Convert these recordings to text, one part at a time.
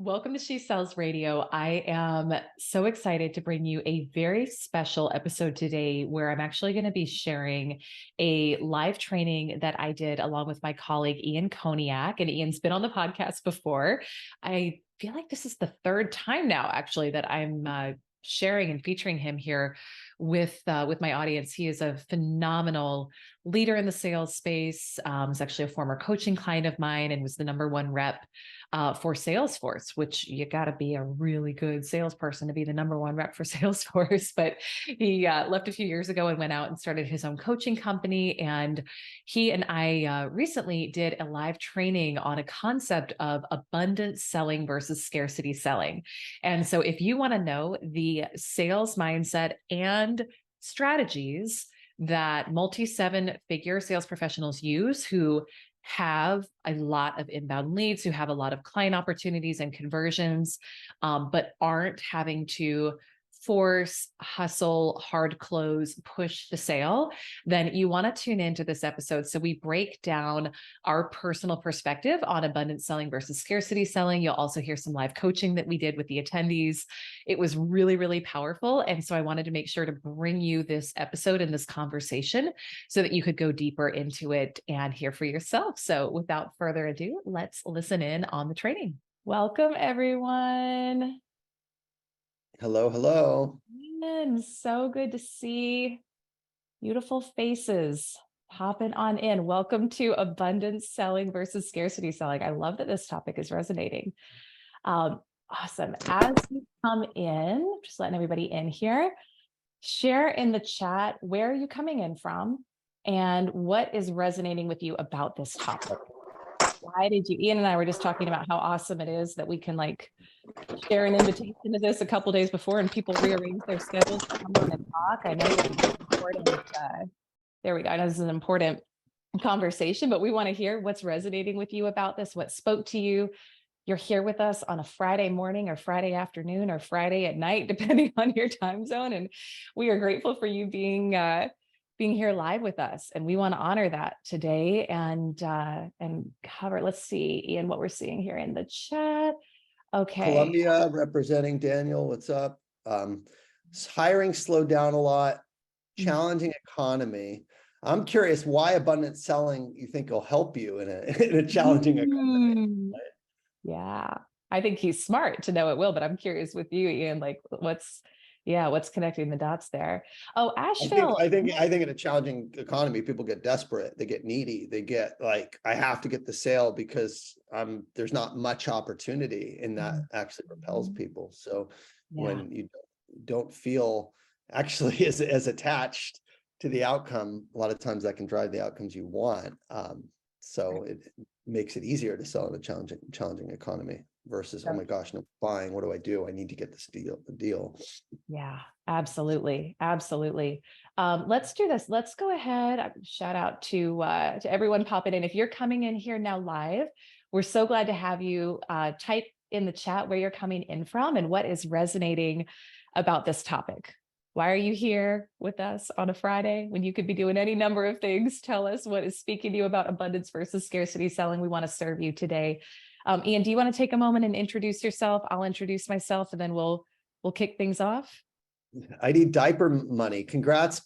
Welcome to She Sells Radio. I am so excited to bring you a very special episode today where I'm actually going to be sharing a live training that I did along with my colleague, Ian Koniak. And Ian's been on the podcast before. I feel like this is the third time now, actually, that I'm sharing and featuring him here with my audience. He is a phenomenal leader in the sales space. He's actually a former coaching client of mine and was the #1 rep for Salesforce, which you got to be a really good salesperson to be the #1 rep for Salesforce. But he left a few years ago and went out and started his own coaching company. And he and I recently did a live training on a concept of abundance selling versus scarcity selling. And so if you want to know the sales mindset and strategies that multi-7-figure sales professionals use who have a lot of inbound leads, who have a lot of client opportunities and conversions, but aren't having to force, hustle, hard close, push the sale, then you want to tune into this episode. So we break down our personal perspective on abundance selling versus scarcity selling. You'll also hear some live coaching that we did with the attendees. It was really, really powerful. And so I wanted to make sure to bring you this episode and this conversation so that you could go deeper into it and hear for yourself. So without further ado, let's listen in on the training. Welcome, everyone. Hello, hello. And so good to see beautiful faces popping on in. Welcome to abundance selling versus scarcity selling. I love that this topic is resonating. Awesome. As you come in, just letting everybody in here, share in the chat where are you coming in from and what is resonating with you about this topic. Why did you, Ian and I were just talking about how awesome it is that we can share an invitation to this a couple days before and people rearrange their schedules to come on and talk. I know this is important. There we go. I know this is an important conversation, but we want to hear what's resonating with you about this, what spoke to you. You're here with us on a Friday morning or Friday afternoon or Friday at night, depending on your time zone. And we are grateful for you being here live with us. And we want to honor that today and cover, let's see, Ian, what we're seeing here in the chat. Okay. Columbia representing Daniel. What's up? Hiring slowed down a lot. Challenging economy. I'm curious why abundance selling you think will help you in a challenging economy. Yeah, I think he's smart to know it will, but I'm curious with you, Ian, what's connecting the dots there? Oh, Asheville. I think in a challenging economy, people get desperate, they get needy, they get I have to get the sale because there's not much opportunity, and that actually repels people. So when you don't feel actually as attached to the outcome, a lot of times that can drive the outcomes you want. So it makes it easier to sell in a challenging economy versus, oh my gosh, no buying. What do I do? I need to get this deal. Yeah, absolutely. Absolutely. Let's do this. Let's go ahead. Shout out to everyone popping in. If you're coming in here now live, we're so glad to have you. Type in the chat where you're coming in from and what is resonating about this topic. Why are you here with us on a Friday when you could be doing any number of things? Tell us what is speaking to you about abundance versus scarcity selling. We want to serve you today. Ian, do you want to take a moment and introduce yourself? I'll introduce myself and then we'll kick things off. I need diaper money. Congrats,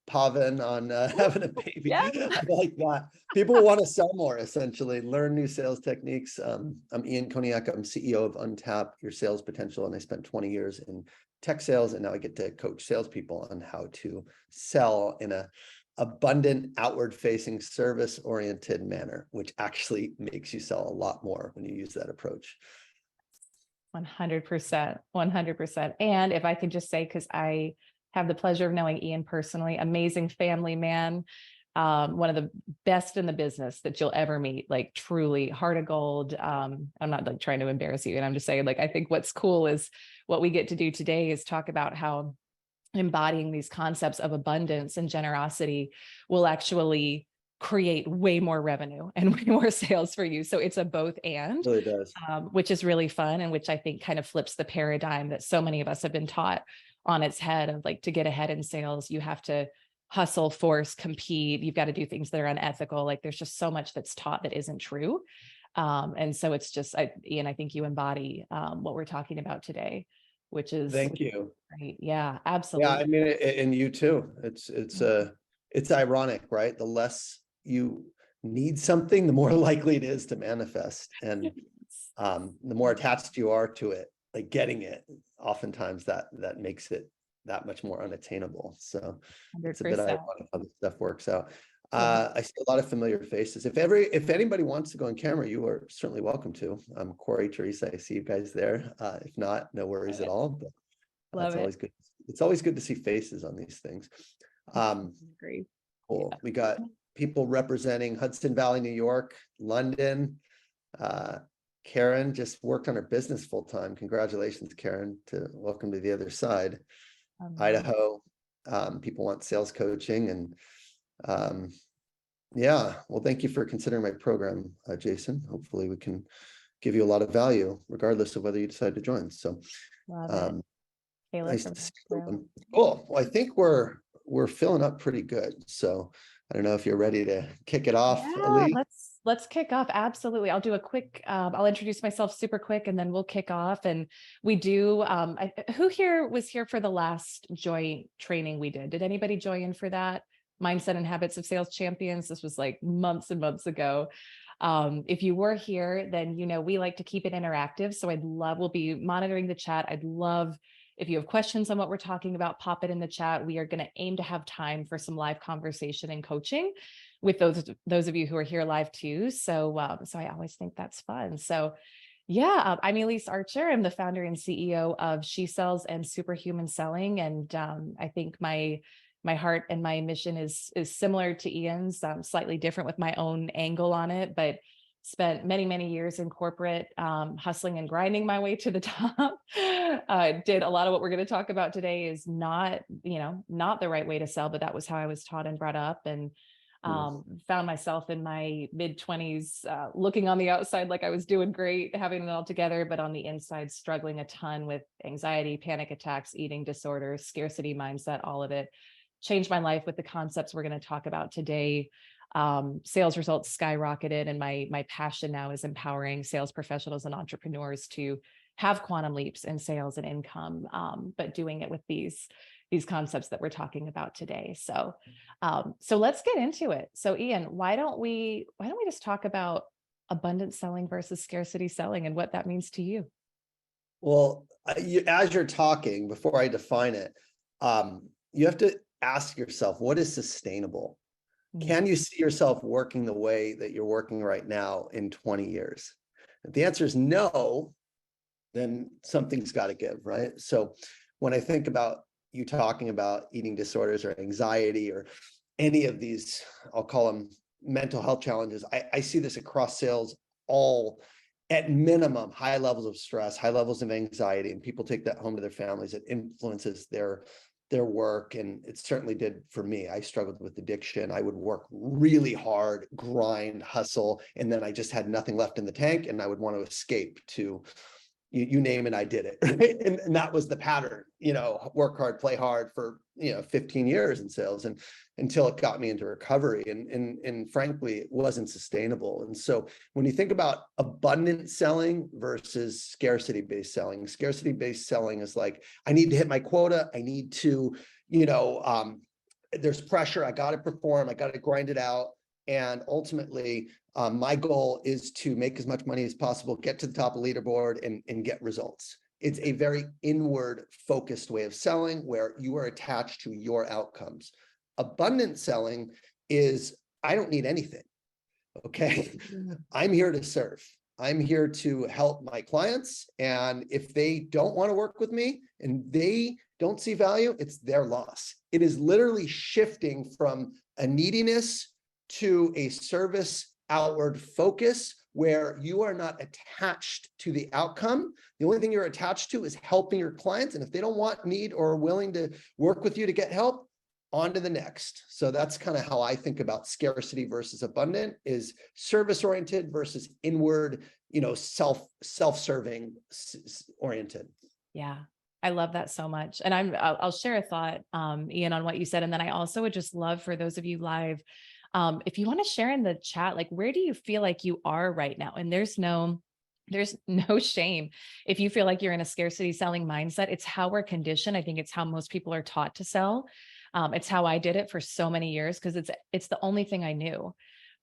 Pavan, on having a baby. Yeah. I like that. People want to sell more, essentially, learn new sales techniques. I'm Ian Koniak. I'm CEO of Untap Your Sales Potential, and I spent 20 years in tech sales, and now I get to coach salespeople on how to sell in a abundant, outward-facing, service-oriented manner, which actually makes you sell a lot more when you use that approach. 100%, 100%. And if I could just say, because I have the pleasure of knowing Ian personally, amazing family man, one of the best in the business that you'll ever meet, truly heart of gold. I'm not trying to embarrass you. And I'm just saying, I think what's cool is what we get to do today is talk about how embodying these concepts of abundance and generosity will actually create way more revenue and way more sales for you. So it's a both and, It really does. Which is really fun. And which I think kind of flips the paradigm that so many of us have been taught on its head of to get ahead in sales, you have to hustle, force, compete. You've got to do things that are unethical. There's just so much that's taught that isn't true. And so it's just, Ian, I think you embody what we're talking about today, which is Thank you. great. Yeah, Yeah, absolutely. I mean, and you too. It's ironic, right? The less you need something, the more likely it is to manifest. And the more attached you are to it, like getting it, oftentimes that makes it that much more unattainable. So it's a bit 100%. ironic how this stuff works out. Yeah. I see a lot of familiar faces. If anybody wants to go on camera, you are certainly welcome to. Corey, Teresa, I see you guys there. If not, no worries at all. But Love it's it. always good. It's always good to see faces on these things. Agree. Cool. Yeah. We got people representing Hudson Valley, New York, London. Karen just worked on her business full time. Congratulations, Karen. Welcome to the other side. Idaho. People want sales coaching, and yeah. Well, thank you for considering my program, Jason. Hopefully, we can give you a lot of value, regardless of whether you decide to join. So, Love it. Kayla nice from to see Nashville. everyone. Cool. Well, I think we're filling up pretty good. So I don't know if you're ready to kick it off, Yeah, Elyse. let's kick off. Absolutely. I'll do a quick, I'll introduce myself super quick and then we'll kick off. And we do, who here was here for the last joint training we did? Did anybody join in for that? Mindset and Habits of Sales Champions. This was like months and months ago. If you were here, then you know we like to keep it interactive. So we'll be monitoring the chat. I'd love if you have questions on what we're talking about, pop it in the chat. We are going to aim to have time for some live conversation and coaching with those of you who are here live too. So I always think that's fun. So yeah, I'm Elyse Archer. I'm the founder and CEO of She Sells and Superhuman Selling. And I think my heart and my mission is similar to Ian's, slightly different with my own angle on it, but spent many years in corporate, hustling and grinding my way to the top. Did a lot of what we're going to talk about today is not the right way to sell, but that was how I was taught and brought up. And found myself in my mid-20s, looking on the outside like I was doing great, having it all together, but on the inside, struggling a ton with anxiety, panic attacks, eating disorders, scarcity mindset, all of it. Changed my life with the concepts we're going to talk about today. Sales results skyrocketed, and my passion now is empowering sales professionals and entrepreneurs to have quantum leaps in sales and income, but doing it with these concepts that we're talking about today. So let's get into it. So Ian, why don't we just talk about abundant selling versus scarcity selling and what that means to you? Well, as you're talking, before I define it, you have to ask yourself, what is sustainable? Can you see yourself working the way that you're working right now in 20 years? If the answer is no, then something's got to give, right? So when I think about you talking about eating disorders or anxiety or any of these, I'll call them mental health challenges, I see this across sales, all at minimum, high levels of stress, high levels of anxiety, and people take that home to their families. It influences their work. And it certainly did for me. I struggled with addiction. I would work really hard, grind, hustle, and then I just had nothing left in the tank, and I would want to escape to you name it, I did it. Right? And that was the pattern, work hard, play hard for 15 years in sales, and until it got me into recovery. And frankly, it wasn't sustainable. And so when you think about abundant selling versus scarcity-based selling is like, I need to hit my quota. I need to, there's pressure. I got to perform. I got to grind it out. And ultimately, my goal is to make as much money as possible, get to the top of the leaderboard, and get results. It's a very inward focused way of selling where you are attached to your outcomes. Abundant selling is, I don't need anything. Okay. I'm here to serve. I'm here to help my clients. And if they don't want to work with me and they don't see value, it's their loss. It is literally shifting from a neediness to a service outward focus where you are not attached to the outcome. The only thing you're attached to is helping your clients. And if they don't want, need, or are willing to work with you to get help, on to the next. So that's kind of how I think about scarcity versus abundant, is service oriented versus inward, self-serving oriented. Yeah. I love that so much. And I'll share a thought, Ian, on what you said. And then I also would just love for those of you live, If you want to share in the chat, like, where do you feel like you are right now? And there's no shame. If you feel like you're in a scarcity selling mindset, it's how we're conditioned. I think it's how most people are taught to sell. It's how I did it for so many years because it's the only thing I knew.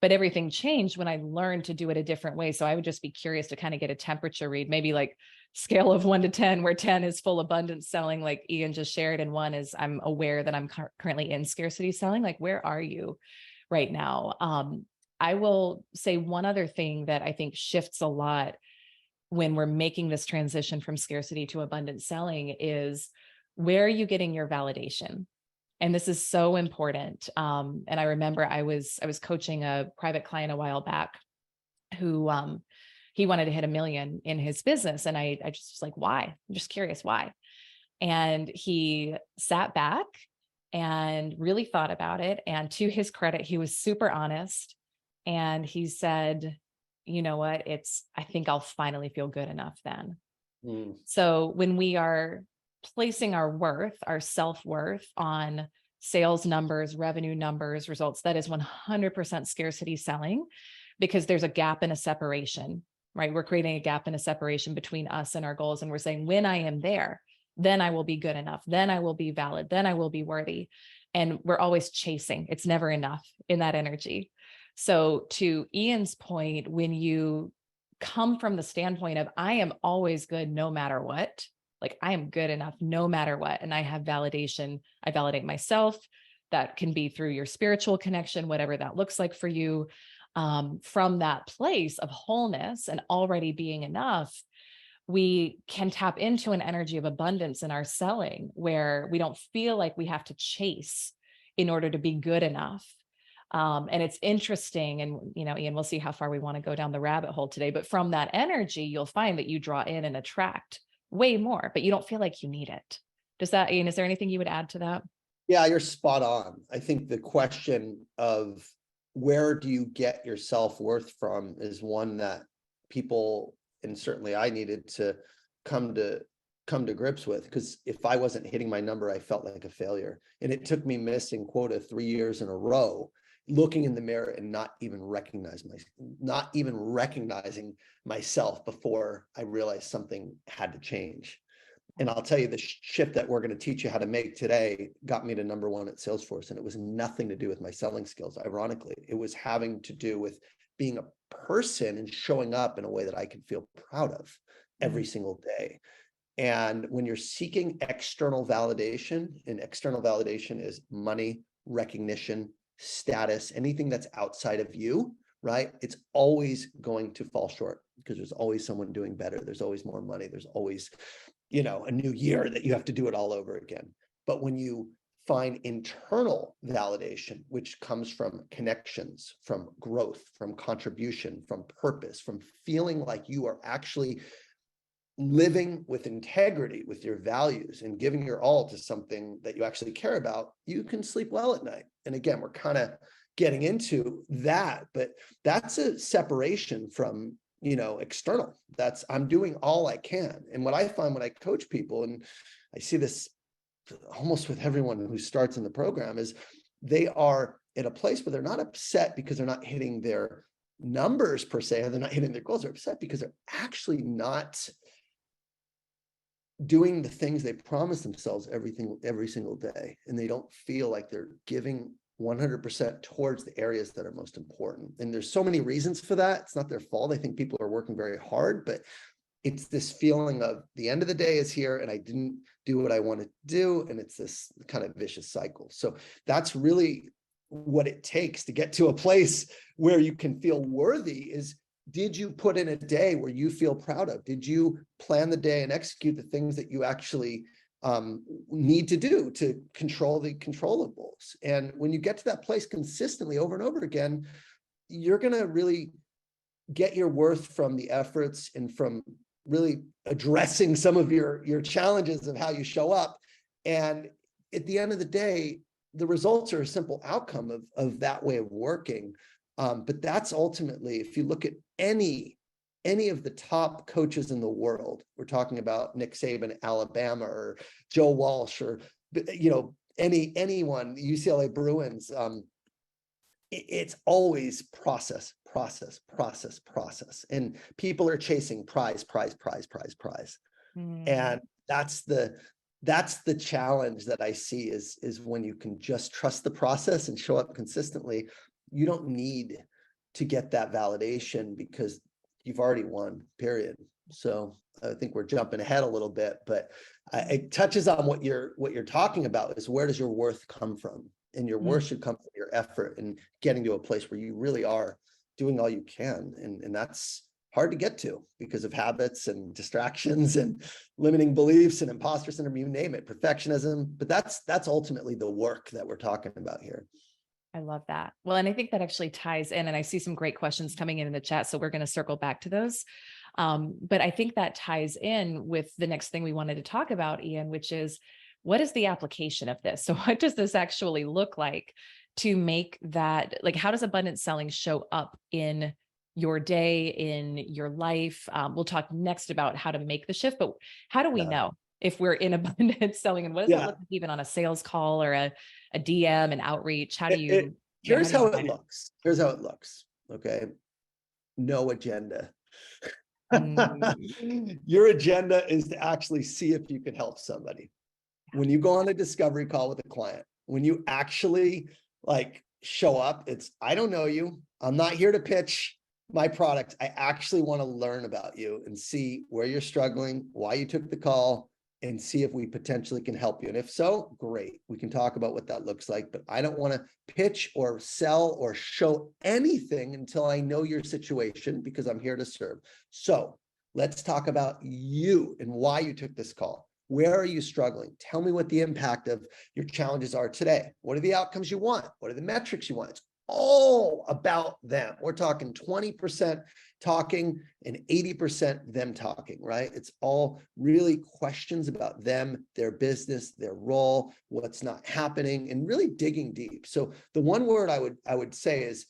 But everything changed when I learned to do it a different way. So I would just be curious to kind of get a temperature read, maybe like scale of 1 to 10, where 10 is full abundance selling, like Ian just shared, and 1 is I'm aware that I'm currently in scarcity selling. Like, where are you right now? I will say one other thing that I think shifts a lot when we're making this transition from scarcity to abundant selling is, where are you getting your validation? And this is so important. And I remember I was coaching a private client a while back who he wanted to hit 1 million in his business. And I just was like, why? I'm just curious why. And he sat back and really thought about it. And to his credit, he was super honest. And he said, you know what, I think I'll finally feel good enough then. So when we are placing our worth, our self-worth on sales numbers, revenue numbers, results, that is 100% scarcity selling, because there's a gap and a separation, right? We're creating a gap and a separation between us and our goals. And we're saying, when I am there, then I will be good enough. Then I will be valid. Then I will be worthy. And we're always chasing. It's never enough in that energy. So to Ian's point, when you come from the standpoint of, I am always good no matter what, like I am good enough no matter what, and I have validation, I validate myself. That can be through your spiritual connection, whatever that looks like for you. From that place of wholeness and already being enough, we can tap into an energy of abundance in our selling, where we don't feel like we have to chase in order to be good enough. And it's interesting. And, Ian, we'll see how far we want to go down the rabbit hole today. But from that energy, you'll find that you draw in and attract way more, but you don't feel like you need it. Ian, is there anything you would add to that? Yeah, you're spot on. I think the question of where do you get your self-worth from is one that people, and certainly I, needed to come to grips with, because if I wasn't hitting my number, I felt like a failure. And it took me missing quota 3 years in a row, looking in the mirror and not even recognizing myself before I realized something had to change. And I'll tell you, the shift that we're going to teach you how to make today got me to #1 at Salesforce. And it was nothing to do with my selling skills. Ironically, it was having to do with being a person and showing up in a way that I could feel proud of every single day. And when you're seeking external validation, and external validation is money, recognition, status, anything that's outside of you, right? It's always going to fall short, because there's always someone doing better. There's always more money. There's always, a new year that you have to do it all over again. But when you find internal validation, which comes from connections, from growth, from contribution, from purpose, from feeling like you are actually living with integrity with your values and giving your all to something that you actually care about, you can sleep well at night. And again, we're kind of getting into that, but that's a separation from external. That's, I'm doing all I can. And what I find when I coach people, and I see this almost with everyone who starts in the program, is they are in a place where they're not upset because they're not hitting their numbers per se, or they're not hitting their goals. They're upset because they're actually not doing the things they promise themselves every single day. And they don't feel like they're giving 100% towards the areas that are most important. And there's so many reasons for that. It's not their fault. I think people are working very hard, but it's this feeling of the end of the day is here and I didn't do what I wanted to do. And it's this kind of vicious cycle. So that's really what it takes to get to a place where you can feel worthy. Is, did you put in a day where you feel proud of? Did you plan the day and execute the things that you actually need to do to control the controllables? And when you get to that place consistently over and over again, you're going to really get your worth from the efforts and from really addressing some of your challenges of how you show up. And at the end of the day, the results are a simple outcome of that way of working. But that's ultimately, if you look at any of the top coaches in the world, we're talking about Nick Saban at Alabama, or Joe Walsh, or anyone, UCLA Bruins, it's always process, process, process, process. And people are chasing prize, prize, prize, prize, prize. And that's the challenge that I see is when you can just trust the process and show up consistently, you don't need to get that validation because you've already won, period. So I think we're jumping ahead a little bit, but it touches on what you're talking about is where does your worth come from? And your worth should come from your effort and getting to a place where you really are doing all you can. And that's hard to get to because of habits and distractions and limiting beliefs and imposter syndrome, you name it, perfectionism. But that's ultimately the work that we're talking about here. I love that. Well, and I think that actually ties in, and I see some great questions coming in the chat, so we're going to circle back to those. But I think that ties in with the next thing we wanted to talk about, Ian, which is what is the application of this? So what does this actually look like to make that, like, how does abundance selling show up in your day, in your life? We'll talk next about how to make the shift, but how do we know if we're in abundance selling, and what does it look like even on a sales call or a DM and outreach? How do you? Here's how it looks. Here's how it looks. Okay. No agenda. Your agenda is to actually see if you can help somebody. When you go on a discovery call with a client, when you actually like show up, it's, I don't know you. I'm not here to pitch my product. I actually want to learn about you and see where you're struggling, why you took the call, and see if we potentially can help you. And if so, great. We can talk about what that looks like, but I don't want to pitch or sell or show anything until I know your situation because I'm here to serve. So let's talk about you and why you took this call. Where are you struggling? Tell me what the impact of your challenges are today. What are the outcomes you want? What are the metrics you want? It's all about them. We're talking 20% talking and 80% them talking, right? It's all really questions about them, their business, their role, what's not happening, and really digging deep. So the one word I would say is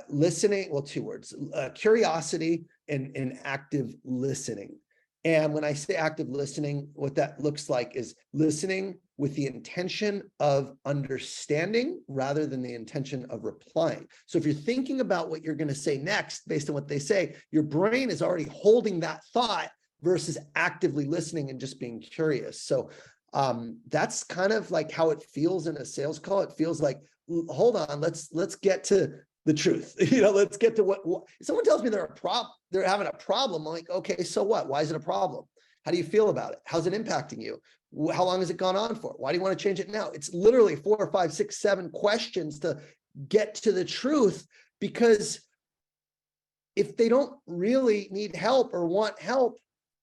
listening. Well, two words: curiosity and active listening. And when I say active listening, what that looks like is listening with the intention of understanding rather than the intention of replying. So if you're thinking about what you're going to say next, based on what they say, your brain is already holding that thought versus actively listening and just being curious. So that's kind of like how it feels in a sales call. It feels like, hold on, let's get to the truth. Let's get to what if someone tells me they're having a problem. I'm like, okay, so what? Why is it a problem? How do you feel about it? How's it impacting you? How long has it gone on for? Why do you want to change it now? It's literally 4, 5, 6, 7 questions to get to the truth, because if they don't really need help or want help,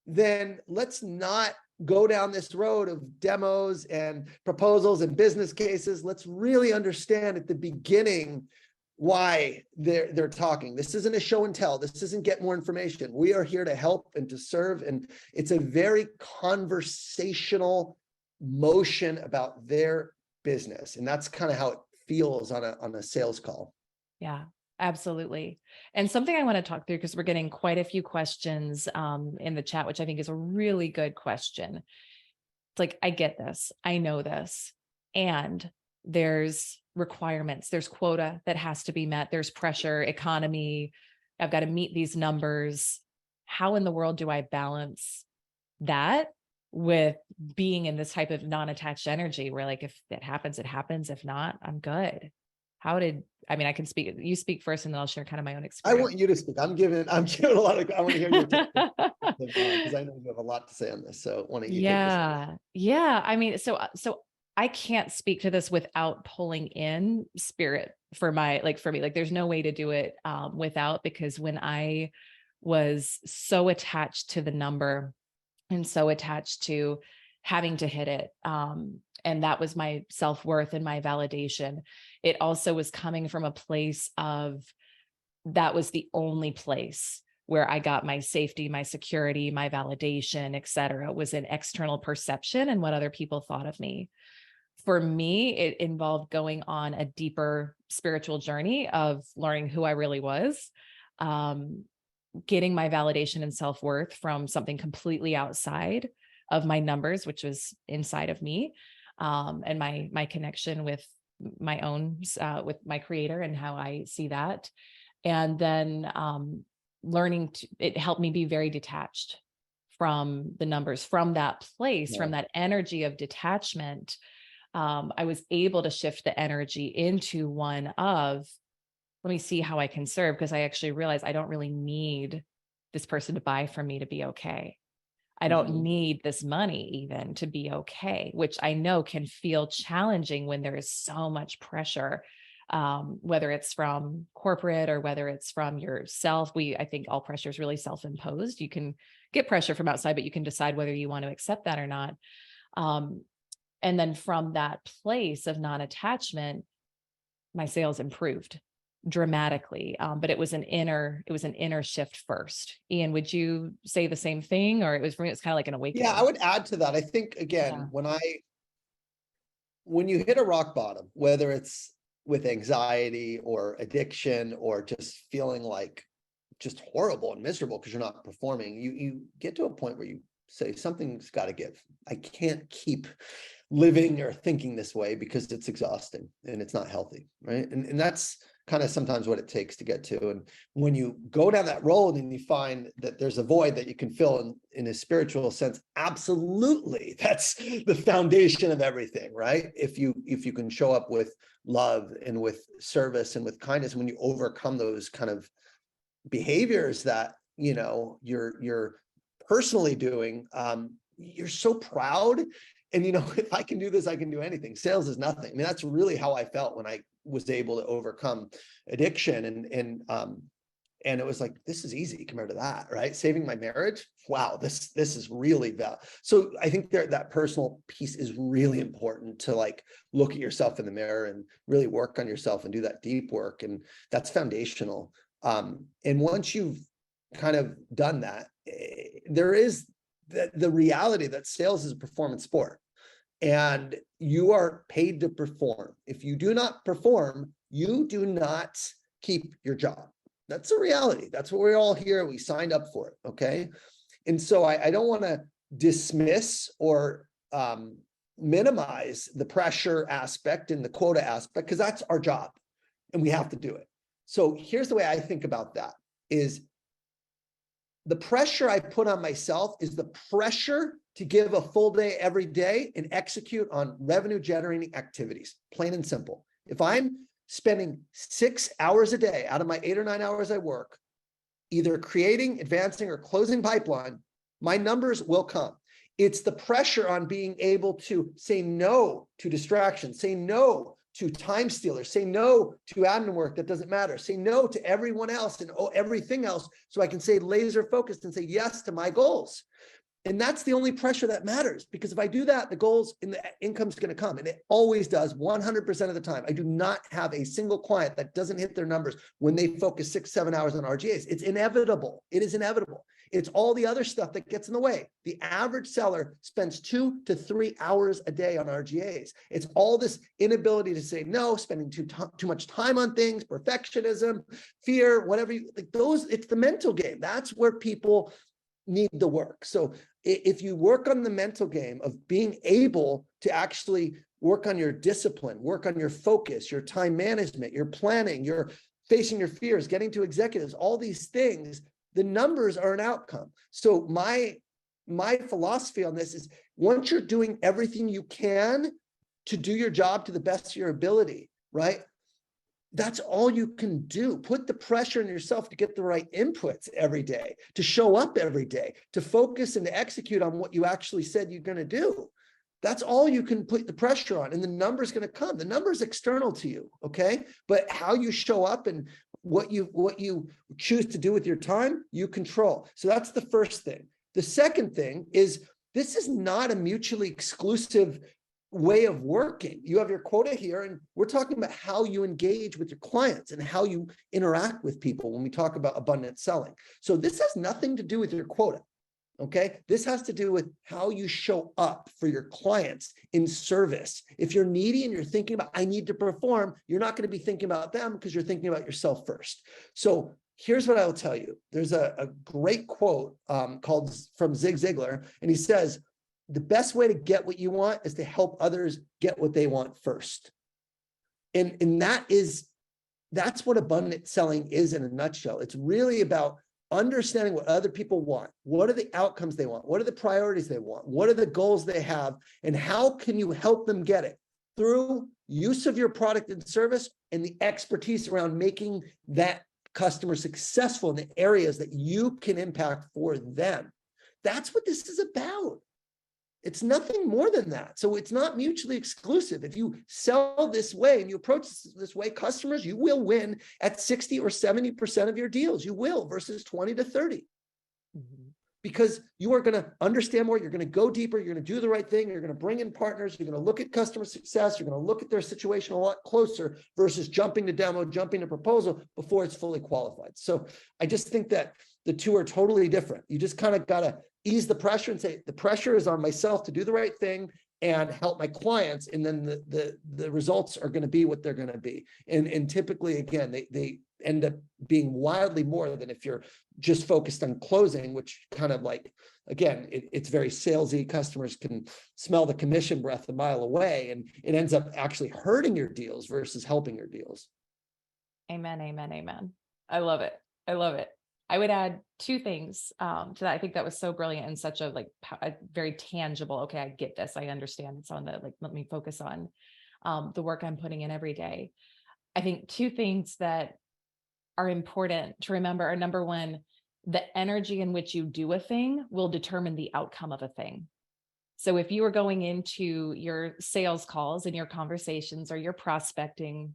then let's not go down this road of demos and proposals and business cases. Let's really understand at the beginning why they're talking. This isn't a show and tell. This isn't get more information. We are here to help and to serve. And it's a very conversational motion about their business. And that's kind of how it feels on a sales call. Yeah, absolutely. And something I want to talk through, because we're getting quite a few questions in the chat, which I think is a really good question. It's like, I get this, I know this, and there's requirements, there's quota that has to be met, there's pressure, economy, I've got to meet these numbers. How in the world do I balance that with being in this type of non-attached energy where, like, if it happens, it happens. If not, I'm good. I can speak, you speak first and then I'll share kind of my own experience. I want you to speak. I'm giving a lot of, I want to hear your because I know you have a lot to say on this. So why don't you take this? Yeah. I mean, so I can't speak to this without pulling in spirit for me, like there's no way to do it without, because when I was so attached to the number and so attached to having to hit it, and that was my self-worth and my validation, it also was coming from a place of, that was the only place where I got my safety, my security, my validation, et cetera, was an external perception and what other people thought of me. For me, it involved going on a deeper spiritual journey of learning who I really was, getting my validation and self-worth from something completely outside of my numbers, which was inside of me, and my connection with my own, with my creator and how I see that. And then learning to, it helped me be very detached from the numbers, from that place, Yeah. from that energy of detachment. I was able to shift the energy into one of, let me see how I can serve, because I actually realized I don't really need this person to buy from me to be okay. I don't need this money even to be okay, which I know can feel challenging when there is so much pressure, whether it's from corporate or whether it's from yourself. I think all pressure is really self-imposed. You can get pressure from outside, but you can decide whether you want to accept that or not. And then from that place of non-attachment, my sales improved dramatically. But it was an inner shift first. Ian, would you say the same thing? Or for me, it's kind of like an Yeah, I awakening. would add to that. I think, Yeah. again, when you hit a rock bottom, whether it's with anxiety or addiction or just feeling like just horrible and miserable because you're not performing, you get to a point where you say something's got to give. I can't keep living or thinking this way because it's exhausting and it's not healthy, right? And that's kind of sometimes what it takes to get to. And when you go down that road and you find that there's a void that you can fill in a spiritual sense, absolutely, that's the foundation of everything, right? If you can show up with love and with service and with kindness, when you overcome those kind of behaviors that you're personally doing, you're so proud. And if I can do this, I can do anything. Sales is nothing. I mean, that's really how I felt when I was able to overcome addiction, and it was like, this is easy compared to that, right? Saving my marriage, wow, this is really valid. So I think that personal piece is really important, to like look at yourself in the mirror and really work on yourself and do that deep work, and that's foundational. And once you've kind of done that, there is the reality that sales is a performance sport, and you are paid to perform. If you do not perform, you do not keep your job. That's a reality. That's what we're all here. We signed up for it. Okay. And so I don't want to dismiss or minimize the pressure aspect and the quota aspect, because that's our job and we have to do it. So here's the way I think about that: is the pressure I put on myself is the pressure to give a full day every day and execute on revenue generating activities, plain and simple. If I'm spending 6 hours a day out of my 8 or 9 hours I work, either creating, advancing, or closing pipeline, my numbers will come. It's the pressure on being able to say no to distractions, say no to time stealers, say no to admin work that doesn't matter, say no to everyone else and everything else, so I can stay laser focused and say yes to my goals. And that's the only pressure that matters, because if I do that, the goals and the income's going to come, and it always does 100% of the time. I do not have a single client that doesn't hit their numbers when they focus 6-7 hours on RGAs. It's inevitable. It is inevitable. It's all the other stuff that gets in the way. The average seller spends 2 to 3 hours a day on RGAs. It's all this inability to say no, spending too much time on things, perfectionism, fear, whatever like those. It's the mental game. That's where people need the work. So if you work on the mental game of being able to actually work on your discipline, work on your focus, your time management, your planning, your facing your fears, getting to executives, all these things, the numbers are an outcome. So my philosophy on this is, once you're doing everything you can to do your job to the best of your ability, right? That's all you can do. Put the pressure on yourself to get the right inputs every day, to show up every day, to focus and to execute on what you actually said you're going to do. That's all you can put the pressure on, and the number's going to come. The number's external to you, okay? But how you show up and what you choose to do with your time, you control. So that's the first thing. The second thing is, this is not a mutually exclusive way of working. You have your quota here, and we're talking about how you engage with your clients and how you interact with people when we talk about abundant selling. So this has nothing to do with your quota. Okay, this has to do with how you show up for your clients in service. If you're needy and you're thinking about, I need to perform, you're not going to be thinking about them, because you're thinking about yourself first. So here's what I will tell you. There's a great quote called from Zig Ziglar, and he says, the best way to get what you want is to help others get what they want first. And that's what abundant selling is in a nutshell. It's really about understanding what other people want. What are the outcomes they want? What are the priorities they want? What are the goals they have? And how can you help them get it? Through use of your product and service and the expertise around making that customer successful in the areas that you can impact for them. That's what this is about. It's nothing more than that. So it's not mutually exclusive. If you sell this way and you approach this way, customers, you will win at 60 or 70% of your deals. You will versus 20 to 30. Because you are going to understand more. You're going to go deeper. You're going to do the right thing. You're going to bring in partners. You're going to look at customer success. You're going to look at their situation a lot closer versus jumping to demo, jumping to proposal before it's fully qualified. So I just think that the two are totally different. You just kind of got to ease the pressure and say, the pressure is on myself to do the right thing and help my clients. And then the results are going to be what they're going to be. And typically, again, they end up being wildly more than if you're just focused on closing, which kind of like, again, it's very salesy. Customers can smell the commission breath a mile away, and it ends up actually hurting your deals versus helping your deals. Amen, amen, amen. I love it. I love it. I would add two things to that. I think that was so brilliant and such a very tangible, okay, I get this. I understand it's on let me focus on the work I'm putting in every day. I think two things that are important to remember are, number one, the energy in which you do a thing will determine the outcome of a thing. So if you are going into your sales calls and your conversations or your prospecting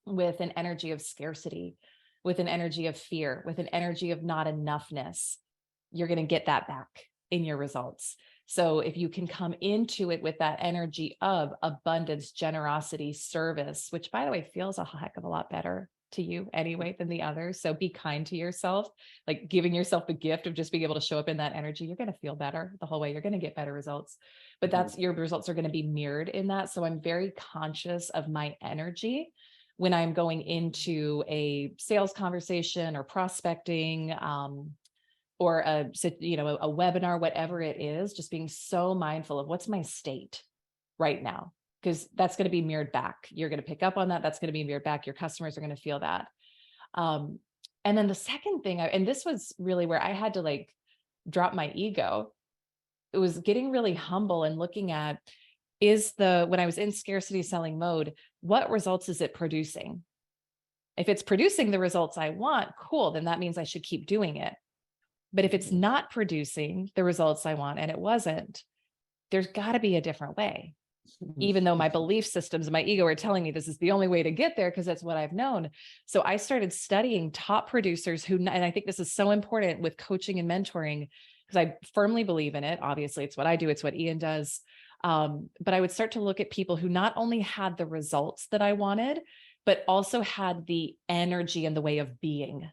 with an energy of scarcity, with an energy of fear, with an energy of not enoughness, you're going to get that back in your results. So if you can come into it with that energy of abundance, generosity, service, which, by the way, feels a heck of a lot better to you anyway than the others. So be kind to yourself, like giving yourself the gift of just being able to show up in that energy. You're going to feel better the whole way. You're going to get better results, but your results are going to be mirrored in that. So I'm very conscious of my energy when I'm going into a sales conversation or prospecting, or a webinar, whatever it is, just being so mindful of what's my state right now, because that's going to be mirrored back. You're going to pick up on that. That's going to be mirrored back. Your customers are going to feel that. And then the second thing, and this was really where I had to drop my ego. It was getting really humble and looking at, when I was in scarcity selling mode, what results is it producing? If it's producing the results I want, cool, then that means I should keep doing it. But if it's not producing the results I want, and it wasn't, there's got to be a different way. Even though my belief systems and my ego are telling me this is the only way to get there, because that's what I've known. So I started studying top producers and I think this is so important with coaching and mentoring, because I firmly believe in it. Obviously, it's what I do. It's what Ian does. But I would start to look at people who not only had the results that I wanted, but also had the energy and the way of being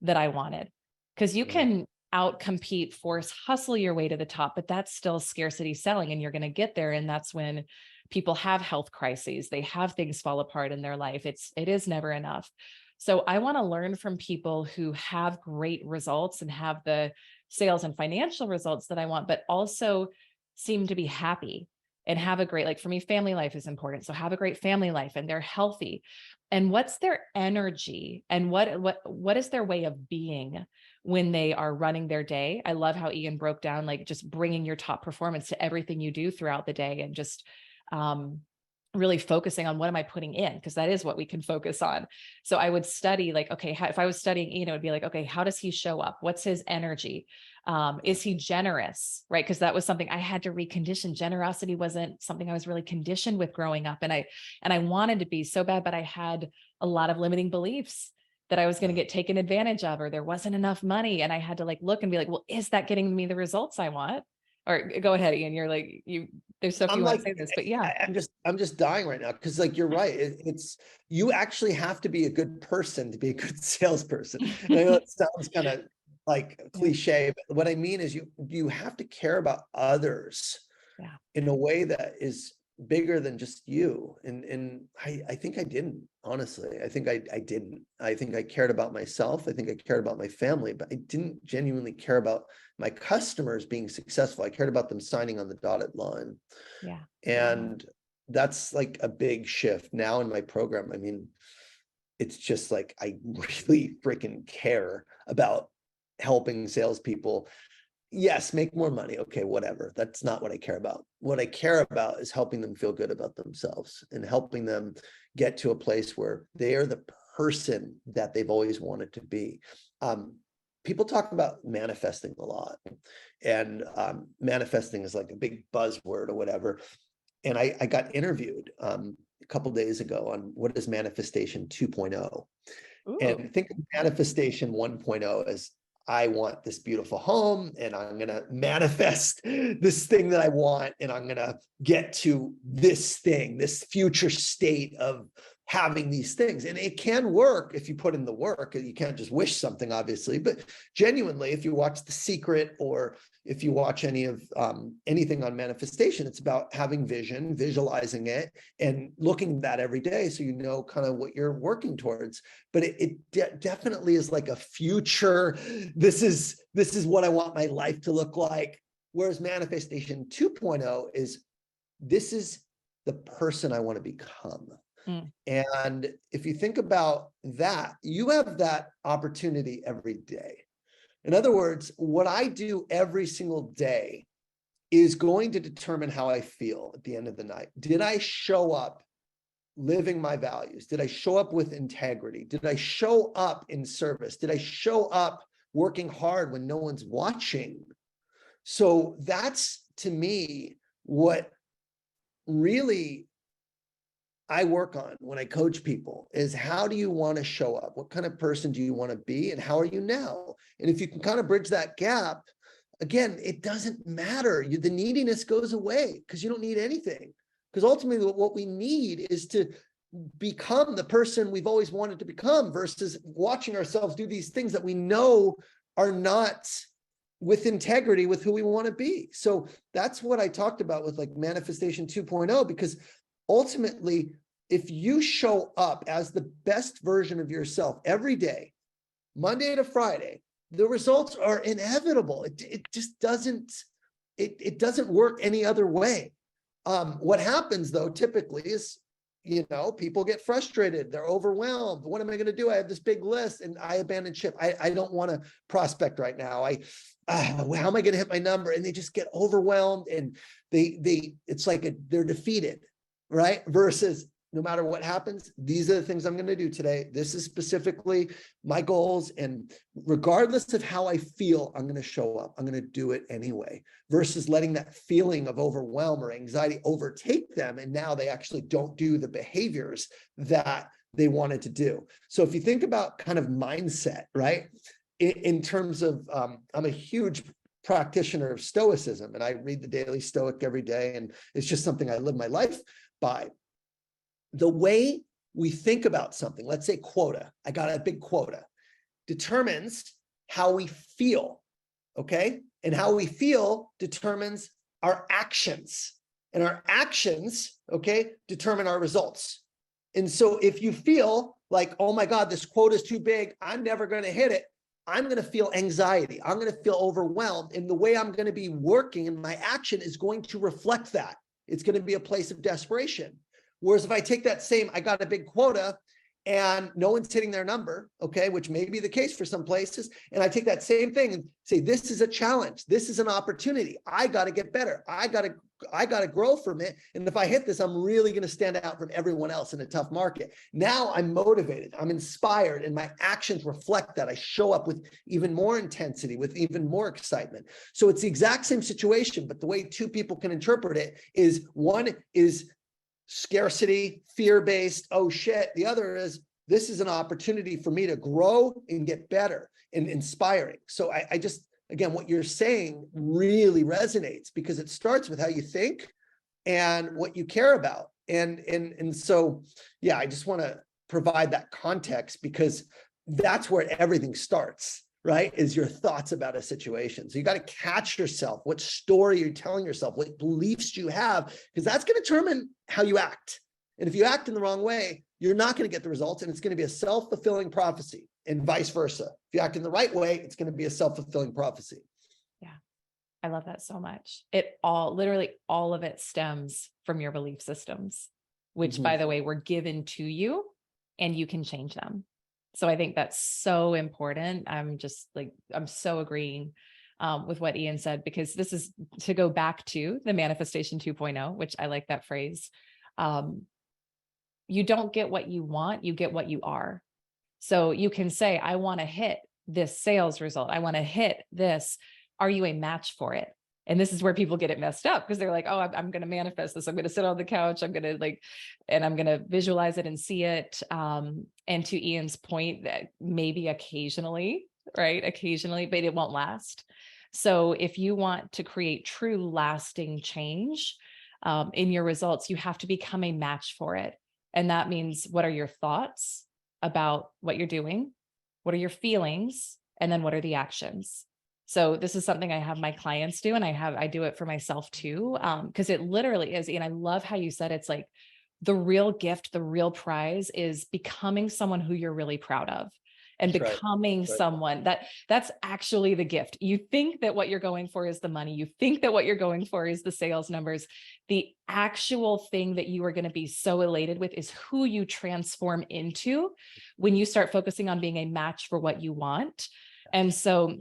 that I wanted. Because you can outcompete, force, hustle your way to the top, but that's still scarcity selling, and you're going to get there. And that's when people have health crises. They have things fall apart in their life. It is never enough. So I want to learn from people who have great results and have the sales and financial results that I want, but also seem to be happy and have a great, for me, family life is important. So have a great family life and they're healthy. And what's their energy and what is their way of being when they are running their day? I love how Ian broke down, just bringing your top performance to everything you do throughout the day, and just really focusing on what am I putting in? Because that is what we can focus on. So I would study okay, if I was studying Ian, it would be okay, how does he show up? What's his energy? Is he generous? Right? Because that was something I had to recondition. Generosity wasn't something I was really conditioned with growing up. And I wanted to be so bad, but I had a lot of limiting beliefs that I was going to get taken advantage of, or there wasn't enough money. And I had to look and be well, is that getting me the results I want? Or go ahead, Ian. You're there's stuff you want to say this, but yeah. I'm just dying right now. Cause you're right. It's, you actually have to be a good person to be a good salesperson. I know it sounds kind of cliche, but what I mean is you have to care about others in a way that is bigger than just you. And I think I didn't, honestly. I think I didn't. I think I cared about myself. I think I cared about my family, but I didn't genuinely care about my customers being successful. I cared about them signing on the dotted line. Yeah. And that's like a big shift now in my program. I mean, it's just like, I really freaking care about helping salespeople. Yes, make more money. Okay, whatever. That's not what I care about. What I care about is helping them feel good about themselves and helping them get to a place where they are the person that they've always wanted to be. People talk about manifesting a lot, and manifesting is like a big buzzword or whatever. And I got interviewed a couple days ago on what is manifestation 2.0. And think of manifestation 1.0 as, I want this beautiful home and I'm going to manifest this thing that I want, and I'm going to get to this thing, this future state of having these things. And it can work if you put in the work. You can't just wish something, obviously, but genuinely, if you watch The Secret or if you watch any of anything on manifestation, it's about having vision, visualizing it, and looking at that every day so you know kind of what you're working towards. But it definitely is like a future. This is what I want my life to look like. Whereas manifestation 2.0 is, this is the person I want to become. And if you think about that, you have that opportunity every day. In other words, what I do every single day is going to determine how I feel at the end of the night. Did I show up living my values? Did I show up with integrity? Did I show up in service? Did I show up working hard when no one's watching? So that's, to me, what really I work on when I coach people is, how do you want to show up? What kind of person do you want to be? And how are you now? And if you can kind of bridge that gap, again, it doesn't matter. The neediness goes away because you don't need anything. Because ultimately what we need is to become the person we've always wanted to become, versus watching ourselves do these things that we know are not with integrity with who we want to be. So that's what I talked about with like manifestation 2.0, because ultimately, if you show up as the best version of yourself every day, Monday to Friday, the results are inevitable. It just doesn't, it doesn't work any other way. What happens though, typically is, people get frustrated. They're overwhelmed. What am I going to do? I have this big list and I abandon ship. I don't want to prospect right now. How am I going to hit my number? And they just get overwhelmed, and it's like they're defeated. Right? Versus, no matter what happens, these are the things I'm going to do today. This is specifically my goals. And regardless of how I feel, I'm going to show up. I'm going to do it anyway, versus letting that feeling of overwhelm or anxiety overtake them. And now they actually don't do the behaviors that they wanted to do. So if you think about kind of mindset, right? In terms of, I'm a huge practitioner of Stoicism, and I read the Daily Stoic every day. And it's just something I live my life by. The way we think about something, let's say quota, I got a big quota, determines how we feel, okay? And how we feel determines our actions, and our actions, okay, determine our results. And so if you feel like, oh my God, this quota is too big, I'm never going to hit it, I'm going to feel anxiety, I'm going to feel overwhelmed, and the way I'm going to be working and my action is going to reflect that. It's going to be a place of desperation. Whereas if I take that same, I got a big quota and no one's hitting their number, okay, which may be the case for some places, and I take that same thing and say, this is a challenge, this is an opportunity, I got to get better, I got to grow from it, and if I hit this, I'm really going to stand out from everyone else in a tough market. Now I'm motivated, I'm inspired, and my actions reflect that. I show up with even more intensity, with even more excitement. So it's the exact same situation, but the way two people can interpret it is, one is scarcity, fear-based, oh shit. The other is, this is an opportunity for me to grow and get better and inspiring. So I just, again, what you're saying really resonates, because it starts with how you think and what you care about. And so, yeah, I just want to provide that context, because that's where everything starts, right? Is your thoughts about a situation. So you got to catch yourself, what story you're telling yourself, what beliefs you have, because that's going to determine how you act. And if you act in the wrong way, you're not going to get the results, and it's going to be a self-fulfilling prophecy, and vice versa. If you act in the right way, it's going to be a self-fulfilling prophecy. Yeah. I love that so much. It all, literally all of it stems from your belief systems, which by the way, were given to you and you can change them. So I think that's so important. I'm so agreeing with what Ian said, because this is to go back to the manifestation 2.0, which I like that phrase. You don't get what you want, you get what you are. So you can say, I want to hit this sales result. I want to hit this. Are you a match for it? And this is where people get it messed up, because they're like, oh, I'm going to manifest this. I'm going to sit on the couch. I'm going to and I'm going to visualize it and see it. And to Ian's point, that maybe occasionally, right? Occasionally, but it won't last. So if you want to create true lasting change in your results, you have to become a match for it. And that means, what are your thoughts about what you're doing? What are your feelings? And then what are the actions? So this is something I have my clients do, and I do it for myself too. Because it literally is, and I love how you said, it's like the real gift, the real prize is becoming someone who you're really proud of, and That's right. becoming someone that's actually the gift. You think that what you're going for is the money. You think that what you're going for is the sales numbers. The actual thing that you are going to be so elated with is who you transform into when you start focusing on being a match for what you want. And so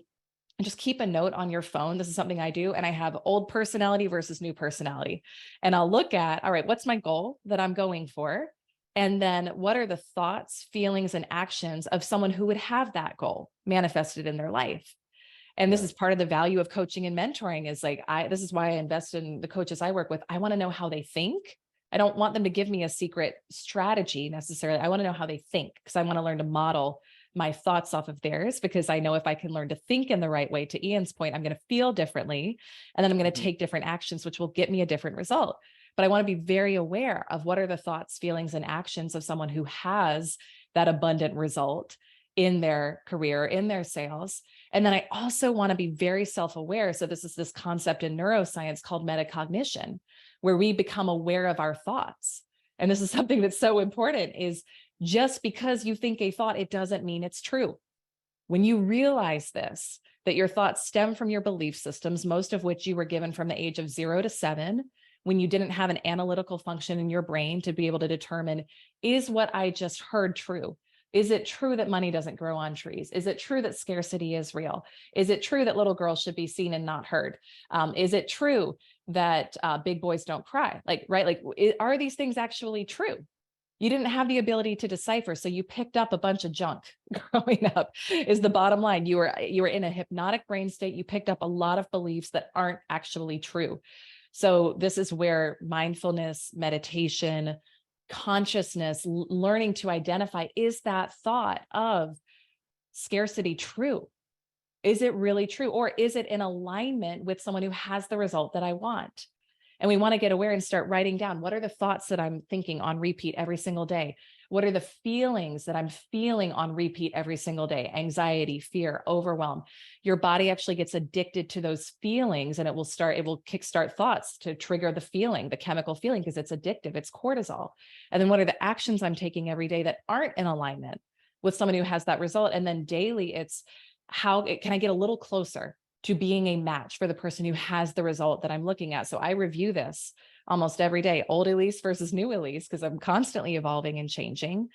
just keep a note on your phone. This is something I do. And I have old personality versus new personality. And I'll look at, all right, what's my goal that I'm going for? And then what are the thoughts, feelings, and actions of someone who would have that goal manifested in their life? And this is part of the value of coaching and mentoring, is like, this is why I invest in the coaches I work with. I want to know how they think. I don't want them to give me a secret strategy necessarily. I want to know how they think, because I want to learn to model my thoughts off of theirs, because I know if I can learn to think in the right way, to Ian's point, I'm going to feel differently, and then I'm going to take different actions, which will get me a different result. But I want to be very aware of what are the thoughts, feelings, and actions of someone who has that abundant result in their career, in their sales. And then I also want to be very self-aware. So this is this concept in neuroscience called metacognition, where we become aware of our thoughts. And this is something that's so important, is just because you think a thought, it doesn't mean it's true. When you realize this, that your thoughts stem from your belief systems, most of which you were given from the age of 0 to 7, when you didn't have an analytical function in your brain to be able to determine, is what I just heard true? Is it true that money doesn't grow on trees? Is it true that scarcity is real? Is it true that little girls should be seen and not heard? Is it true that big boys don't cry? Are these things actually true? You didn't have the ability to decipher, so you picked up a bunch of junk growing up, is the bottom line. You were in a hypnotic brain state. You picked up a lot of beliefs that aren't actually true. So this is where mindfulness, meditation, consciousness, learning to identify, is that thought of scarcity true? Is it really true? Or is it in alignment with someone who has the result that I want? And we want to get aware and start writing down, what are the thoughts that I'm thinking on repeat every single day? What are the feelings that I'm feeling on repeat every single day? Anxiety, fear, overwhelm. Your body actually gets addicted to those feelings, and it will kickstart thoughts to trigger the feeling, the chemical feeling, because it's addictive. It's cortisol. And then what are the actions I'm taking every day that aren't in alignment with someone who has that result? And then daily, it's how can I get a little closer to being a match for the person who has the result that I'm looking at? So I review this almost every day, old Elyse versus new Elyse, because I'm constantly evolving and changing,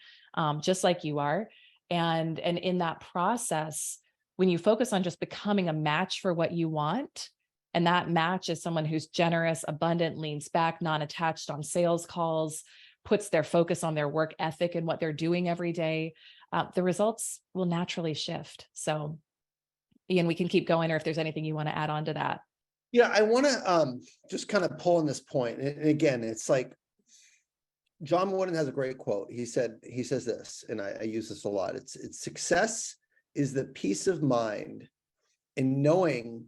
just like you are. And in that process, when you focus on just becoming a match for what you want, and that match is someone who's generous, abundant, leans back, non-attached on sales calls, puts their focus on their work ethic and what they're doing every day, the results will naturally shift. So Ian, we can keep going, or if there's anything you want to add on to that. Yeah, I want to just kind of pull on this point. And again, it's like John Wooden has a great quote. He says this, and I use this a lot. It's success is the peace of mind in knowing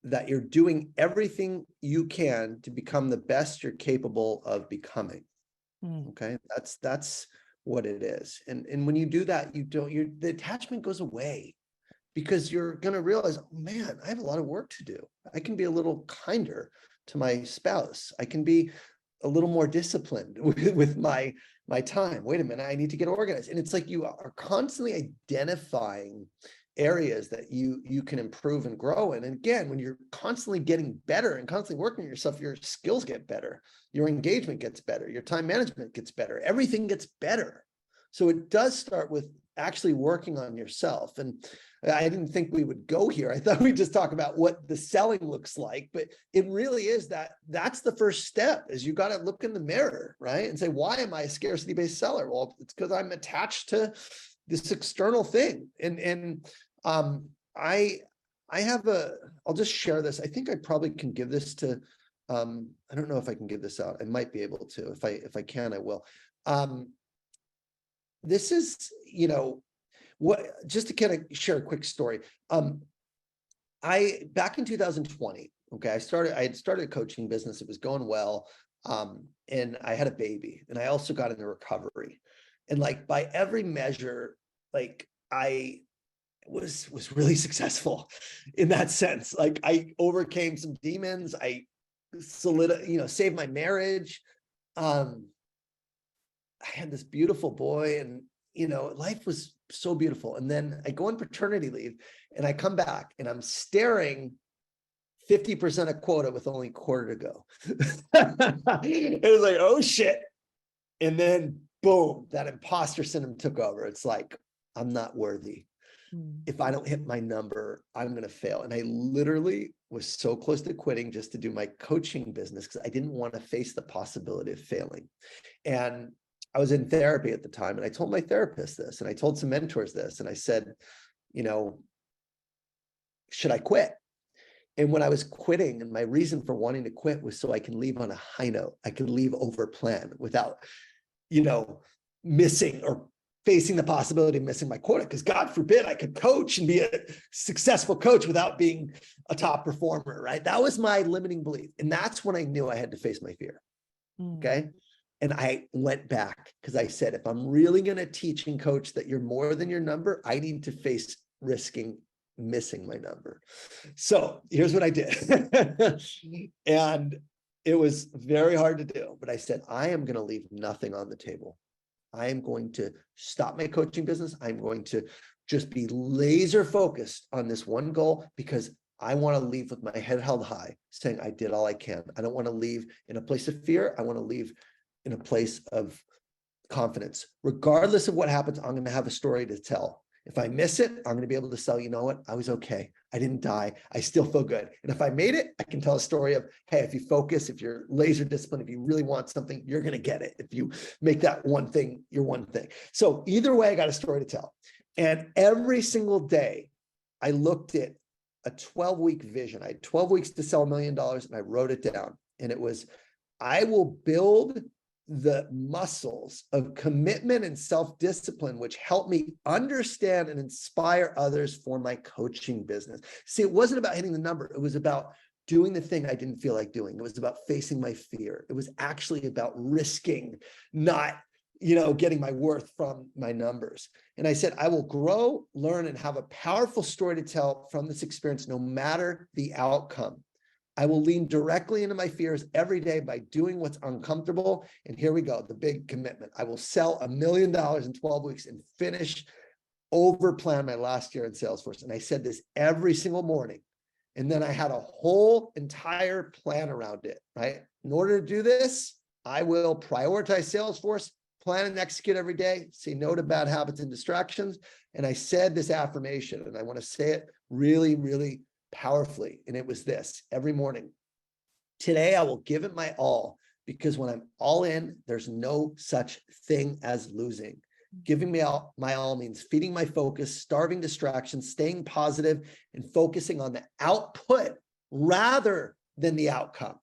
that you're doing everything you can to become the best you're capable of becoming. Okay, that's what it is. And when you do that, the attachment goes away, because you're going to realize, oh man, I have a lot of work to do. I can be a little kinder to my spouse. I can be a little more disciplined with my time. Wait a minute, I need to get organized. And it's like you are constantly identifying areas that you can improve and grow in. And again, when you're constantly getting better and constantly working on yourself, your skills get better, your engagement gets better, your time management gets better, everything gets better. So it does start with actually working on yourself. And I didn't think we would go here. I thought we'd just talk about what the selling looks like, but it really is that's the first step, is you got to look in the mirror, right? And say, why am I a scarcity-based seller? Well, it's because I'm attached to this external thing. And I have I'll just share this. I think I probably can give this to, I don't know if I can give this out. I might be able to. If I can, I will. This is, just to kind of share a quick story. Back in 2020, okay, I had started a coaching business. It was going well. And I had a baby, and I also got into recovery. And like by every measure, like I was really successful in that sense. Like I overcame some demons. I saved my marriage. I had this beautiful boy, and life was so beautiful. And then I go on paternity leave, and I come back, and I'm staring 50% of quota with only a quarter to go. It was like, oh shit. And then boom, that imposter syndrome took over. It's like, I'm not worthy. If I don't hit my number, I'm going to fail. And I literally was so close to quitting just to do my coaching business, because I didn't want to face the possibility of failing. And I was in therapy at the time, and I told my therapist this, and I told some mentors this, and I said, should I quit? And when I was quitting, and my reason for wanting to quit was so I can leave on a high note. I could leave over plan without, missing or facing the possibility of missing my quota. Because God forbid I could coach and be a successful coach without being a top performer, right? That was my limiting belief. And that's when I knew I had to face my fear. Okay. And I went back, because I said, if I'm really going to teach and coach that you're more than your number, I need to face risking missing my number. So here's what I did. And it was very hard to do, but I said, I am going to leave nothing on the table. I am going to stop my coaching business. I'm going to just be laser focused on this one goal, because I want to leave with my head held high, saying I did all I can. I don't want to leave in a place of fear. I want to leave in a place of confidence. Regardless of what happens, I'm going to have a story to tell. If I miss it, I'm going to be able to sell, you know what? I was okay. I didn't die. I still feel good. And if I made it, I can tell a story of, hey, if you focus, if you're laser disciplined, if you really want something, you're going to get it. If you make that one thing your one thing. So either way, I got a story to tell. And every single day, I looked at a 12-week vision. I had 12 weeks to sell $1 million, and I wrote it down. And it was, I will build the muscles of commitment and self-discipline, which help me understand and inspire others for my coaching business. See, it wasn't about hitting the number. It was about doing the thing I didn't feel like doing. It was about facing my fear. It was actually about risking not, getting my worth from my numbers. And I said, I will grow, learn, and have a powerful story to tell from this experience, no matter the outcome. I will lean directly into my fears every day by doing what's uncomfortable. And here we go, the big commitment. I will sell $1 million in 12 weeks and finish over plan my last year in Salesforce. And I said this every single morning. And then I had a whole entire plan around it, right? In order to do this, I will prioritize Salesforce, plan and execute every day, say no to bad habits and distractions. And I said this affirmation, and I want to say it really, really powerfully. And it was this: every morning, today I will give it my all, because when I'm all in, there's no such thing as losing. Giving me all, my all means feeding my focus, starving distractions, staying positive, and focusing on the output rather than the outcome.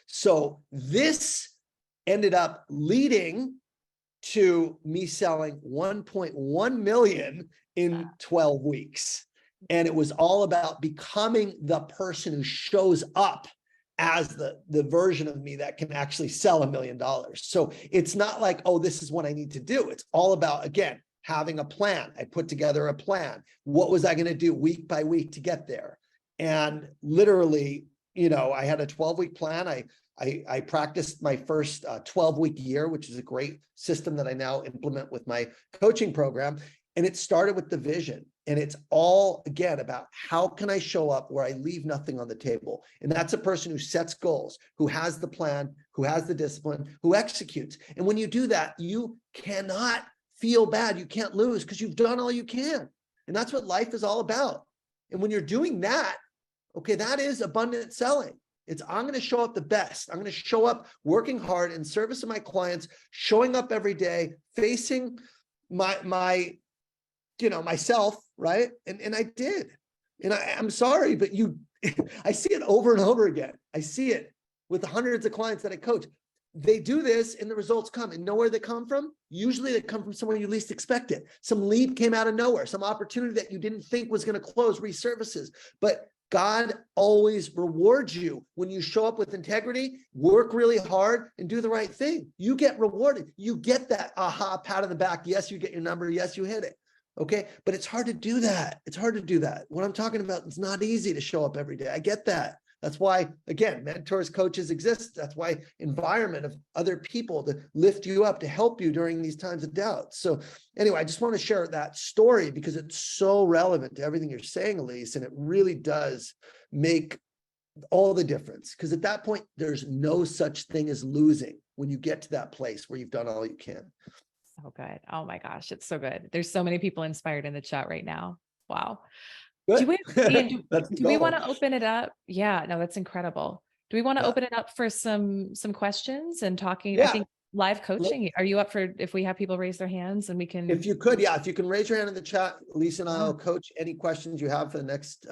So this ended up leading to me selling 1.1 million in 12 weeks. And it was all about becoming the person who shows up as the version of me that can actually sell $1 million. So it's not like, oh, this is what I need to do. It's all about, again, having a plan. I put together a plan. What was I going to do week by week to get there? And literally, I had a 12-week plan. I practiced my first 12-week year, which is a great system that I now implement with my coaching program. And it started with the vision. And it's all, again, about how can I show up where I leave nothing on the table? And that's a person who sets goals, who has the plan, who has the discipline, who executes. And when you do that, you cannot feel bad. You can't lose because you've done all you can. And that's what life is all about. And when you're doing that, okay, that is abundant selling. It's, I'm going to show up the best. I'm going to show up working hard in service of my clients, showing up every day, facing myself, right? And I did. And I'm sorry, but I see it over and over again. I see it with the hundreds of clients that I coach. They do this and the results come, and know where they come from? Usually they come from somewhere you least expect it. Some lead came out of nowhere, some opportunity that you didn't think was going to close, resurfaces. But God always rewards you when you show up with integrity, work really hard, and do the right thing. You get rewarded. You get that aha, pat on the back. Yes, you get your number. Yes, you hit it. Okay. But it's hard to do that. It's hard to do that. What I'm talking about, it's not easy to show up every day. I get that. That's why, again, mentors, coaches exist. That's why environment of other people to lift you up, to help you during these times of doubt. So anyway, I just want to share that story because it's so relevant to everything you're saying, Elyse, and it really does make all the difference. Because at that point, there's no such thing as losing when you get to that place where you've done all you can. So good. Oh my gosh, it's so good. There's so many people inspired in the chat right now. Wow. Good. Do we, Ian, do we goal. want to open it up? Yeah, no, that's incredible. Do we want to Yeah. open it up for some questions and talking? Yeah. I think live coaching. Are you up for if we have people raise their hands and we can? If you could, yeah, if you can raise your hand in the chat, Elyse and I will coach any questions you have for the next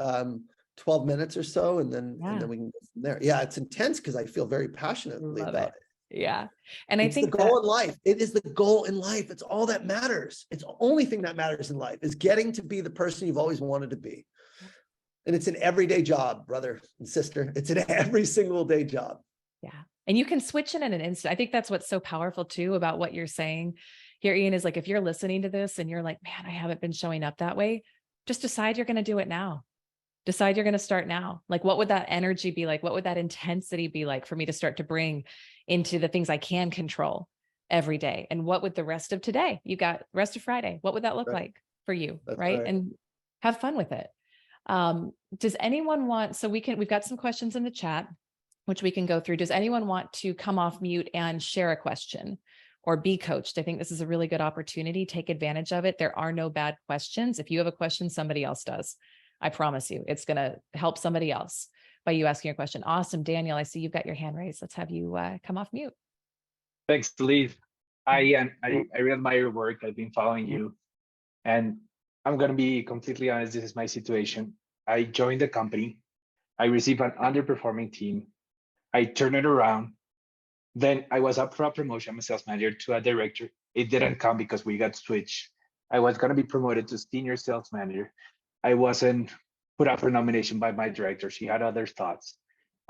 12 minutes or so, and then we can go from there. Yeah, it's intense because I feel very passionately about it. Yeah. And I It's think the goal in life. It is the goal in life. It's all that matters. It's the only thing that matters in life is getting to be the person you've always wanted to be. And it's an everyday job, brother and sister. It's an every single day job. Yeah. And you can switch in an instant. I think that's what's so powerful too about what you're saying here, Ian, is like, if you're listening to this and you're like, man, I haven't been showing up that way, just decide you're going to do it now. Decide you're going to start now. Like, what would that energy be like? What would that intensity be like for me to start to bring into the things I can control every day? And what would the rest of today, you got rest of Friday, what would that look like for you? Right? And have fun with it. Does anyone want, so we've got some questions in the chat, which we can go through. Does anyone want to come off mute and share a question or be coached? I think this is a really good opportunity. Take advantage of it. There are no bad questions. If you have a question, somebody else does. I promise you, it's going to help somebody else by you asking your question. Awesome. Daniel, I see you've got your hand raised. Let's have you come off mute. Thanks, Elyse. I really admire your work. I've been following you. And I'm going to be completely honest. This is my situation. I joined the company. I received an underperforming team. I turned it around. Then I was up for a promotion. I'm a sales manager to a director. It didn't come because we got switched. I was going to be promoted to senior sales manager. I wasn't put up for nomination by my director. She had other thoughts.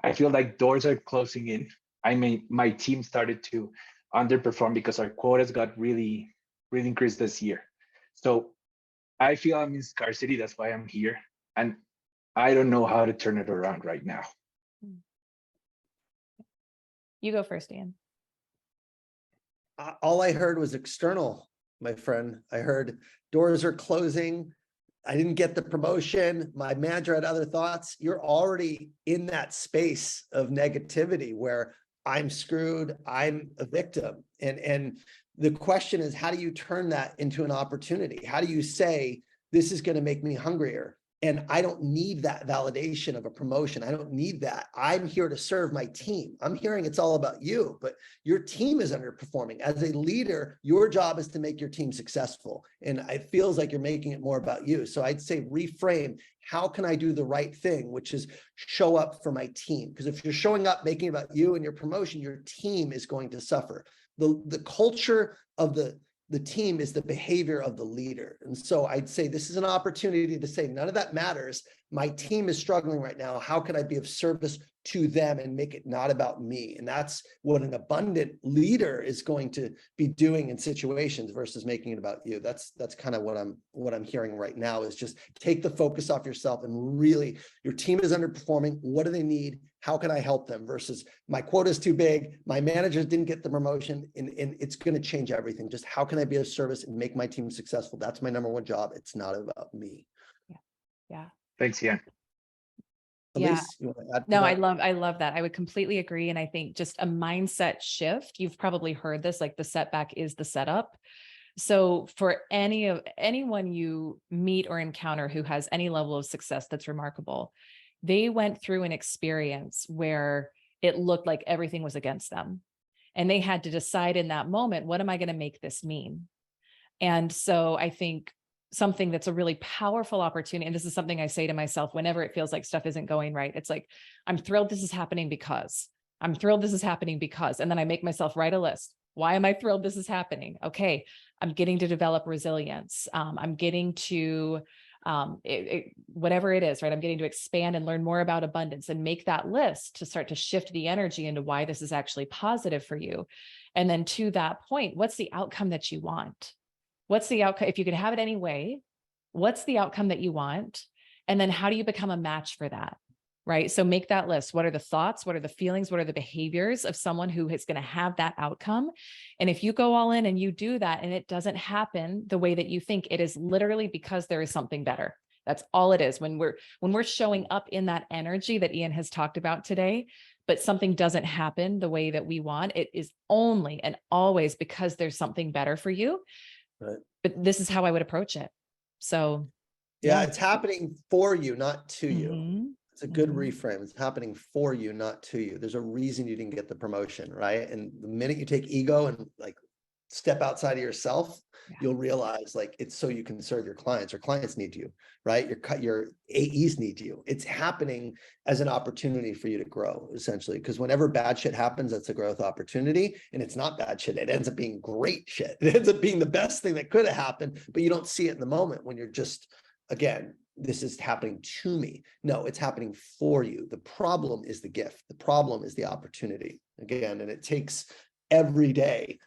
I feel like doors are closing in. I mean, my team started to underperform because our quotas got really increased this year. So I feel I'm in scarcity. That's why I'm here. And I don't know how to turn it around right now. You go first, Ian. All I heard was external, my friend. I heard doors are closing. I didn't get the promotion. My manager had other thoughts. You're already in that space of negativity where I'm screwed, I'm a victim. And the question is, how do you turn that into an opportunity? How do you say, this is going to make me hungrier? And I don't need that validation of a promotion. I don't need that. I'm here to serve my team. I'm hearing it's all about you, but your team is underperforming. As a leader, your job is to make your team successful. And it feels like you're making it more about you. So I'd say reframe, how can I do the right thing, which is show up for my team? Because if you're showing up, making it about you and your promotion, your team is going to suffer. The culture of the team is the behavior of the leader. And so I'd say this is an opportunity to say, none of that matters. My team is struggling right now. How can I be of service to them and make it not about me? And that's what an abundant leader is going to be doing in situations versus making it about you. That's kind of what I'm hearing right now, is just take the focus off yourself and really, your team is underperforming. What do they need? How can I help them? Versus my quota is too big, my manager didn't get the promotion, and it's going to change everything. Just how can I be of service and make my team successful? That's my number one job. It's not about me. Yeah. Thanks, Ian. Yeah. Elyse, you want to add to No, that? I love that. I would completely agree. And I think just a mindset shift, you've probably heard this, like the setback is the setup. So for anyone you meet or encounter who has any level of success that's remarkable, they went through an experience where it looked like everything was against them. And they had to decide in that moment, what am I going to make this mean? And so I think something that's a really powerful opportunity, and this is something I say to myself whenever it feels like stuff isn't going right. It's like, I'm thrilled this is happening because, I'm thrilled this is happening because, and then I make myself write a list. Why am I thrilled this is happening? Okay, I'm getting to develop resilience. I'm getting to whatever it is, right? I'm getting to expand and learn more about abundance and make that list to start to shift the energy into why this is actually positive for you. And then to that point, what's the outcome that you want? What's the outcome? If you could have it any way, what's the outcome that you want? And then how do you become a match for that? Right. So make that list. What are the thoughts? What are the feelings? What are the behaviors of someone who is going to have that outcome? And if you go all in and you do that and it doesn't happen the way that you think, it is literally because there is something better. That's all it is. When we're showing up in that energy that Ian has talked about today, but something doesn't happen the way that we want, it is only and always because there's something better for you. Right. But this is how I would approach it. So Yeah, it's happening for you, not to you. Mhm. It's a good reframe. It's happening for you, not to you. There's a reason you didn't get the promotion, right? And the minute you take ego and like step outside of yourself, you'll realize like it's so you can serve your clients. Your clients need you, right? Your AEs need you. It's happening as an opportunity for you to grow, essentially. Because whenever bad shit happens, that's a growth opportunity. And it's not bad shit. It ends up being great shit. It ends up being the best thing that could have happened, but you don't see it in the moment when you're just, again, this is happening to me. No, it's happening for you. The problem is the gift. The problem is the opportunity. Again, and it takes every day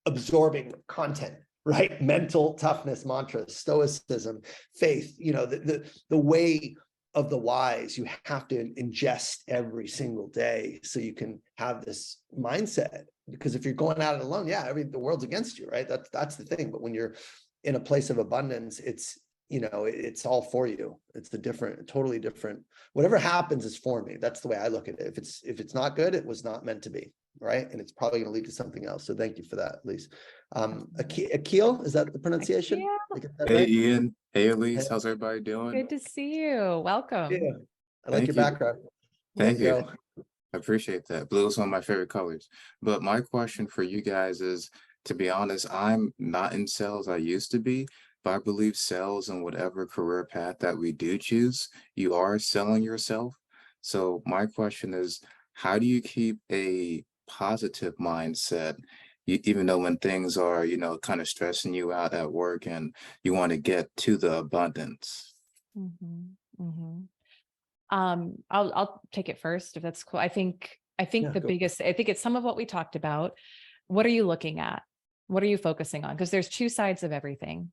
absorbing content, right? Mental toughness mantras, stoicism, faith, the way of the wise, you have to ingest every single day so you can have this mindset. Because if you're going at it alone, the world's against you, right? That's the thing. But when you're in a place of abundance, it's all for you. It's totally different. Whatever happens is for me. That's the way I look at it. If it's not good, it was not meant to be, right? And it's probably going to lead to something else. So thank you for that, Elyse. Akil, is that the pronunciation? Yeah. Did I get that Hey, right? Ian. Hey, Elyse. Hey. How's everybody doing? Good to see you. Welcome. Yeah, I like Thank your you. background. Way Thank to you. go. I appreciate that. Blue is one of my favorite colors. But my question for you guys is, to be honest, I'm not in sales. I used to be, but I believe sales and whatever career path that we do choose, you are selling yourself. So my question is, how do you keep a positive mindset, even though when things are, kind of stressing you out at work and you want to get to the abundance? I'll take it first if that's cool. I think Yeah, I think it's some of what we talked about. What are you looking at? What are you focusing on? Because there's two sides of everything,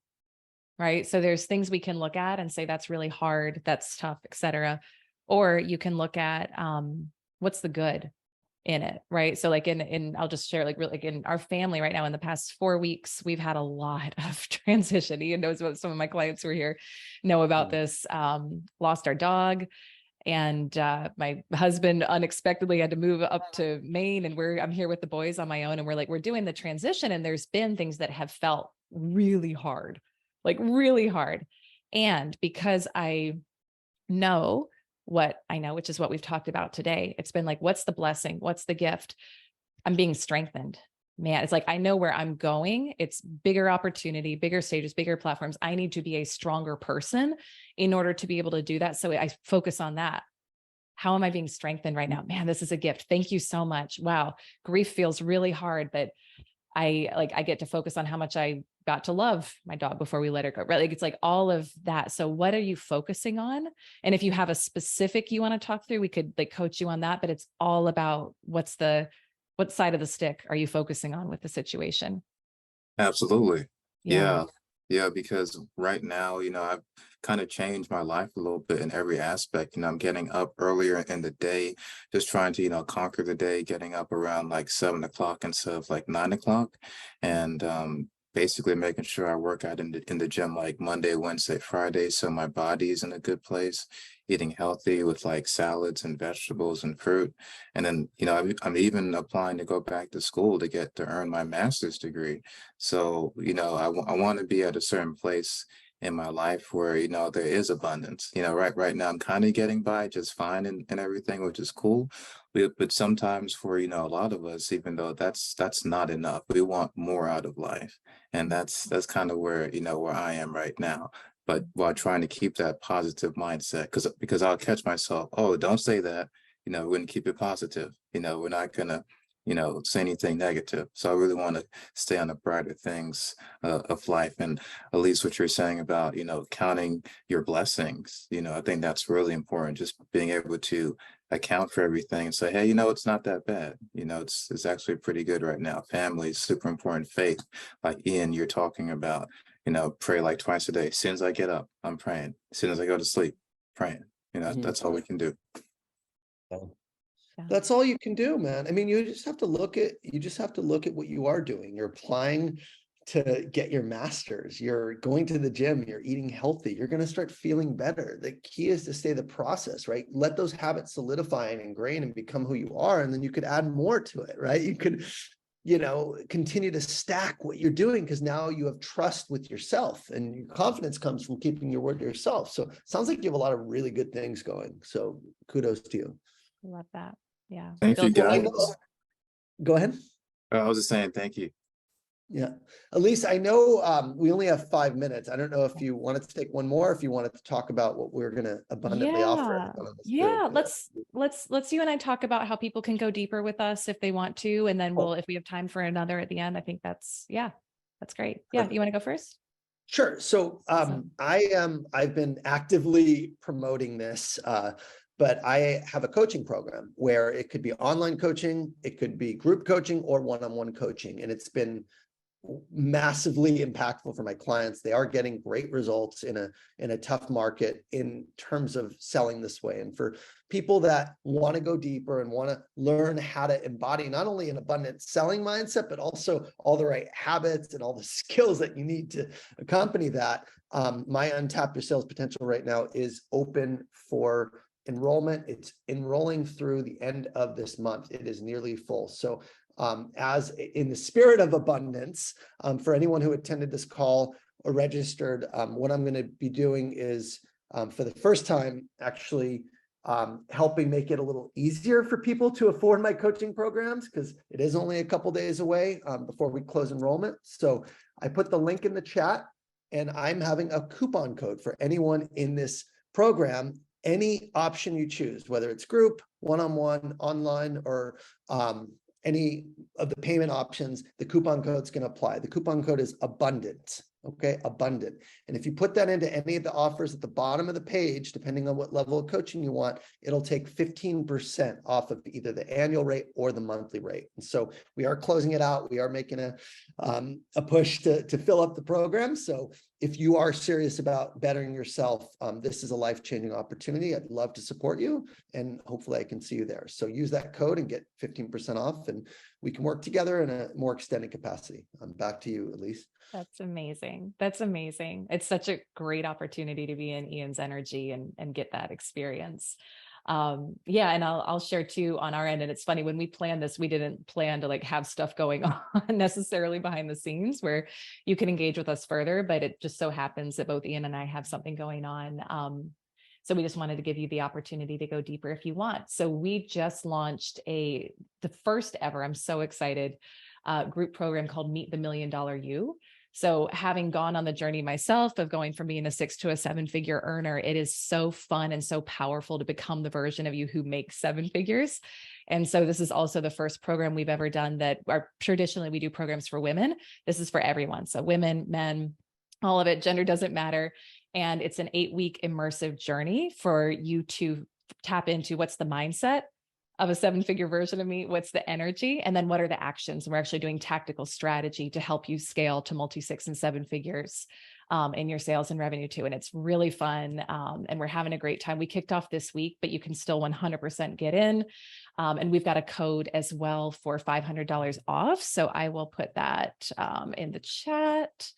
right? So there's things we can look at and say, that's really hard, that's tough, etc. Or you can look at what's the good in it, right? So like I'll just share like in our family right now, in the past 4 weeks, we've had a lot of transition. Ian knows what some of my clients who are here know about this. Lost our dog. And my husband unexpectedly had to move up to Maine, and I'm here with the boys on my own, and we're doing the transition. And there's been things that have felt really hard, like really hard. And because I know what I know, which is what we've talked about today, it's been like, what's the blessing? What's the gift? I'm being strengthened. Man, it's like, I know where I'm going. It's bigger opportunity, bigger stages, bigger platforms. I need to be a stronger person in order to be able to do that. So I focus on that. How am I being strengthened right now? Man, this is a gift. Thank you so much. Wow. Grief feels really hard, but I get to focus on how much I got to love my dog before we let her go. Right. Like it's like all of that. So what are you focusing on? And if you have a specific you want to talk through, we could like coach you on that, but it's all about what side of the stick are you focusing on with the situation? Absolutely. Yeah. Yeah, because right now, I've kind of changed my life a little bit in every aspect. I'm getting up earlier in the day, just trying to, conquer the day, getting up around like 7 o'clock instead of like 9 o'clock. And basically making sure I work out in the gym like Monday, Wednesday, Friday, so my body is in a good place, eating healthy with like salads and vegetables and fruit. And then, I'm even applying to go back to school to earn my master's degree. So, I want to be at a certain place in my life where, there is abundance. Right now I'm kind of getting by just fine and everything, which is cool. But sometimes for, a lot of us, even though that's not enough, we want more out of life. And that's kind of where, where I am right now. But while trying to keep that positive mindset, because I'll catch myself, oh, don't say that, we're going to keep it positive. We're not gonna, say anything negative. So I really want to stay on the brighter things of life. And at least what you're saying about, counting your blessings, I think that's really important. Just being able to account for everything and say, hey, it's not that bad. It's actually pretty good right now. Family is super important. Faith, like Ian, you're talking about, pray like twice a day. As soon as I get up, I'm praying. As soon as I go to sleep, praying. That's all we can do. That's all you can do, man. I mean, you just have to look at what you are doing. You're applying to get your master's, you're going to the gym, you're eating healthy, you're going to start feeling better. The key is to stay the process, right? Let those habits solidify and ingrain and become who you are. And then you could add more to it, right? You could, continue to stack what you're doing because now you have trust with yourself, and your confidence comes from keeping your word to yourself. So it sounds like you have a lot of really good things going. So kudos to you. I love that. Yeah. Thank you, guys. Go ahead. I was just saying thank you. Yeah. Elyse, I know we only have 5 minutes. I don't know if you wanted to take one more, if you wanted to talk about what we're going to abundantly offer. Yeah. Let's you and I talk about how people can go deeper with us if they want to. And then if we have time for another at the end, I think that's great. Yeah. You want to go first? Sure. So I've been actively promoting this, but I have a coaching program where it could be online coaching, it could be group coaching or one-on-one coaching. And it's been massively impactful for my clients. They are getting great results in a tough market in terms of selling this way. And for people that want to go deeper and want to learn how to embody not only an abundant selling mindset, but also all the right habits and all the skills that you need to accompany that, my Untap Your Sales Potential right now is open for enrollment. It's enrolling through the end of this month. It is nearly full. So as in the spirit of abundance, for anyone who attended this call or registered, what I'm going to be doing is for the first time, actually helping make it a little easier for people to afford my coaching programs, because it is only a couple days away before we close enrollment. So I put the link in the chat, and I'm having a coupon code for anyone in this program. Any option you choose, whether it's group, one-on-one, online, or any of the payment options, the coupon code is going to apply. The coupon code is abundant. Okay, abundant. And if you put that into any of the offers at the bottom of the page, depending on what level of coaching you want, it'll take 15% off of either the annual rate or the monthly rate. And so we are closing it out. We are making a push to fill up the program. So if you are serious about bettering yourself, this is a life-changing opportunity. I'd love to support you, and hopefully I can see you there. So use that code and get 15% off, and we can work together in a more extended capacity. Back to you, Elyse. That's amazing. That's amazing. It's such a great opportunity to be in Ian's energy and get that experience. Yeah. And I'll share too on our end. And it's funny, when we planned this, we didn't plan to have stuff going on necessarily behind the scenes where you can engage with us further, but it just so happens that both Ian and I have something going on. So we just wanted to give you the opportunity to go deeper if you want. So we just launched the first ever, I'm so excited, group program called Meet the $1 Million You. So having gone on the journey myself of going from being a 6 to a 7-figure earner, it is so fun and so powerful to become the version of you who makes 7 figures. And so this is also the first program we've ever done that traditionally we do programs for women. This is for everyone. So women, men, all of it, gender doesn't matter. And it's an 8-week immersive journey for you to tap into what's the mindset of a 7-figure version of me, what's the energy, and then what are the actions. And we're actually doing tactical strategy to help you scale to multi 6 and 7 figures in your sales and revenue too. And it's really fun. And we're having a great time. We kicked off this week, but you can still 100% get in. And we've got a code as well for $500 off. So I will put that in the chat.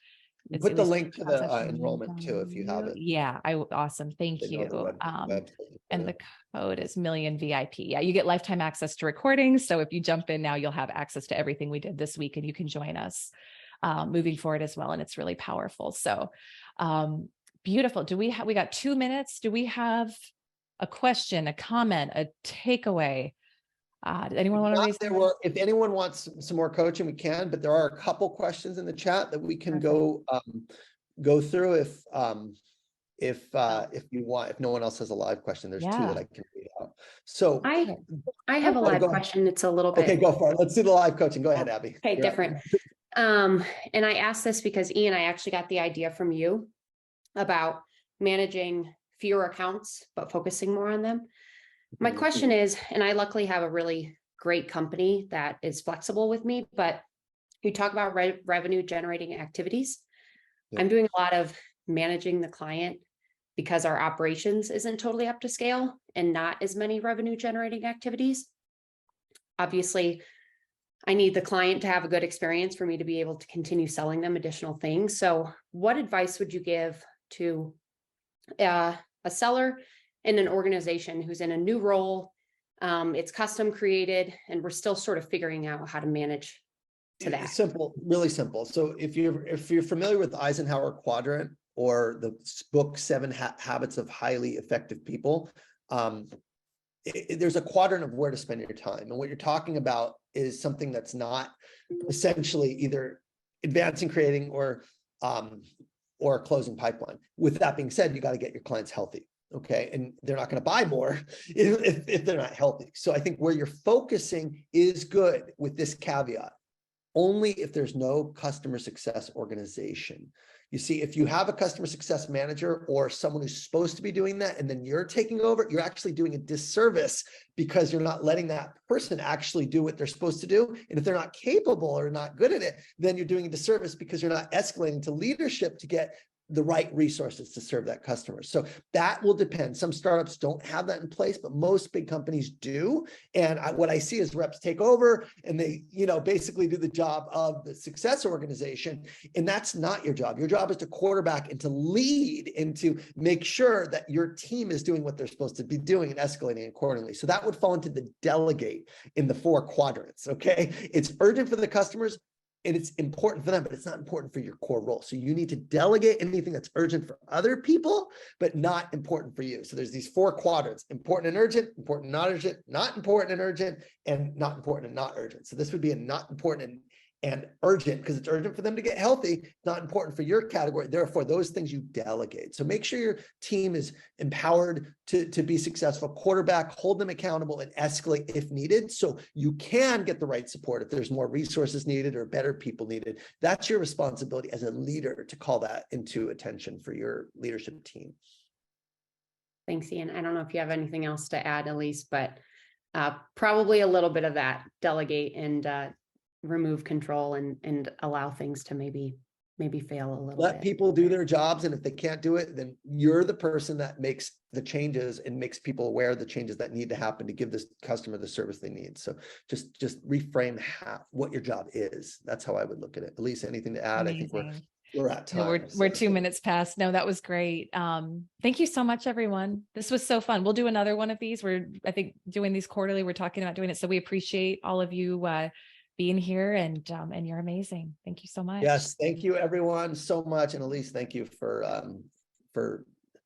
Put the link to the enrollment too, if you have it. Yeah, awesome. Thank They know you. the website. And the code is Million VIP. Yeah, you get lifetime access to recordings. So if you jump in now, you'll have access to everything we did this week, and you can join us moving forward as well. And it's really powerful. So beautiful. We got 2 minutes. Do we have a question, a comment, a takeaway? Does anyone want to raise their hand? If anyone wants some more coaching, we can, but there are a couple questions in the chat that we can go through if you want. If no one else has a live question, there's 2 that I can read out. So I have a live question. It's a little bit. Okay, go for it. Let's do the live coaching. Go ahead, Abby. Okay, different. And I asked this because Ian, I actually got the idea from you about managing fewer accounts, but focusing more on them. My question is, and I luckily have a really great company that is flexible with me, but you talk about revenue generating activities. Yeah. I'm doing a lot of managing the client because our operations isn't totally up to scale and not as many revenue generating activities. Obviously, I need the client to have a good experience for me to be able to continue selling them additional things. So what advice would you give to a seller in an organization who's in a new role? It's custom created, and we're still sort of figuring out how to manage to that. Simple, really simple. So if you're familiar with the Eisenhower quadrant or the book 7 Habits of Highly Effective People, there's a quadrant of where to spend your time. And what you're talking about is something that's not essentially either advancing, creating, or closing pipeline. With that being said, you got to get your clients healthy. Okay. And they're not going to buy more if they're not healthy. So I think where you're focusing is good, with this caveat: only if there's no customer success organization. You see, if you have a customer success manager or someone who's supposed to be doing that, and then you're taking over, you're actually doing a disservice because you're not letting that person actually do what they're supposed to do. And if they're not capable or not good at it, then you're doing a disservice because you're not escalating to leadership to get the right resources to serve that customer. So that will depend. Some startups don't have that in place, but most big companies do. And what I see is reps take over and they, basically do the job of the success organization. And that's not your job. Your job is to quarterback and to lead and to make sure that your team is doing what they're supposed to be doing and escalating accordingly. So that would fall into the delegate in the 4 quadrants. Okay. It's urgent for the customers, and it's important for them, but it's not important for your core role. So you need to delegate anything that's urgent for other people, but not important for you. So there's these 4 quadrants: important and urgent, important and not urgent, not important and urgent, and not important and not urgent. So this would be a not important and urgent because it's urgent for them to get healthy, not important for your category. Therefore, those things you delegate. So make sure your team is empowered to be successful, quarterback, hold them accountable, and escalate if needed. So you can get the right support if there's more resources needed or better people needed. That's your responsibility as a leader to call that into attention for your leadership team. Thanks, Ian. I don't know if you have anything else to add, Elyse, but probably a little bit of that: delegate and remove control and allow things to maybe fail a little bit. Let people do their jobs, and if they can't do it, then you're the person that makes the changes and makes people aware of the changes that need to happen to give this customer the service they need. So just reframe what your job is. That's how I would look at it. Elyse, anything to add? Amazing. I think we're at time. No, we're 2 minutes past. No, that was great. Thank you so much, everyone. This was so fun. We'll do another one of these. We're, I think, doing these quarterly. We're talking about doing it. So we appreciate all of you being here, and you're amazing. Thank you so much. Yes, thank you everyone so much. And Elyse, thank you for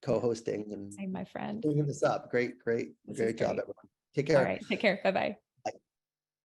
co-hosting and Same, my friend. doing this up. Great job, everyone. Take care. All right, take care. Bye-bye.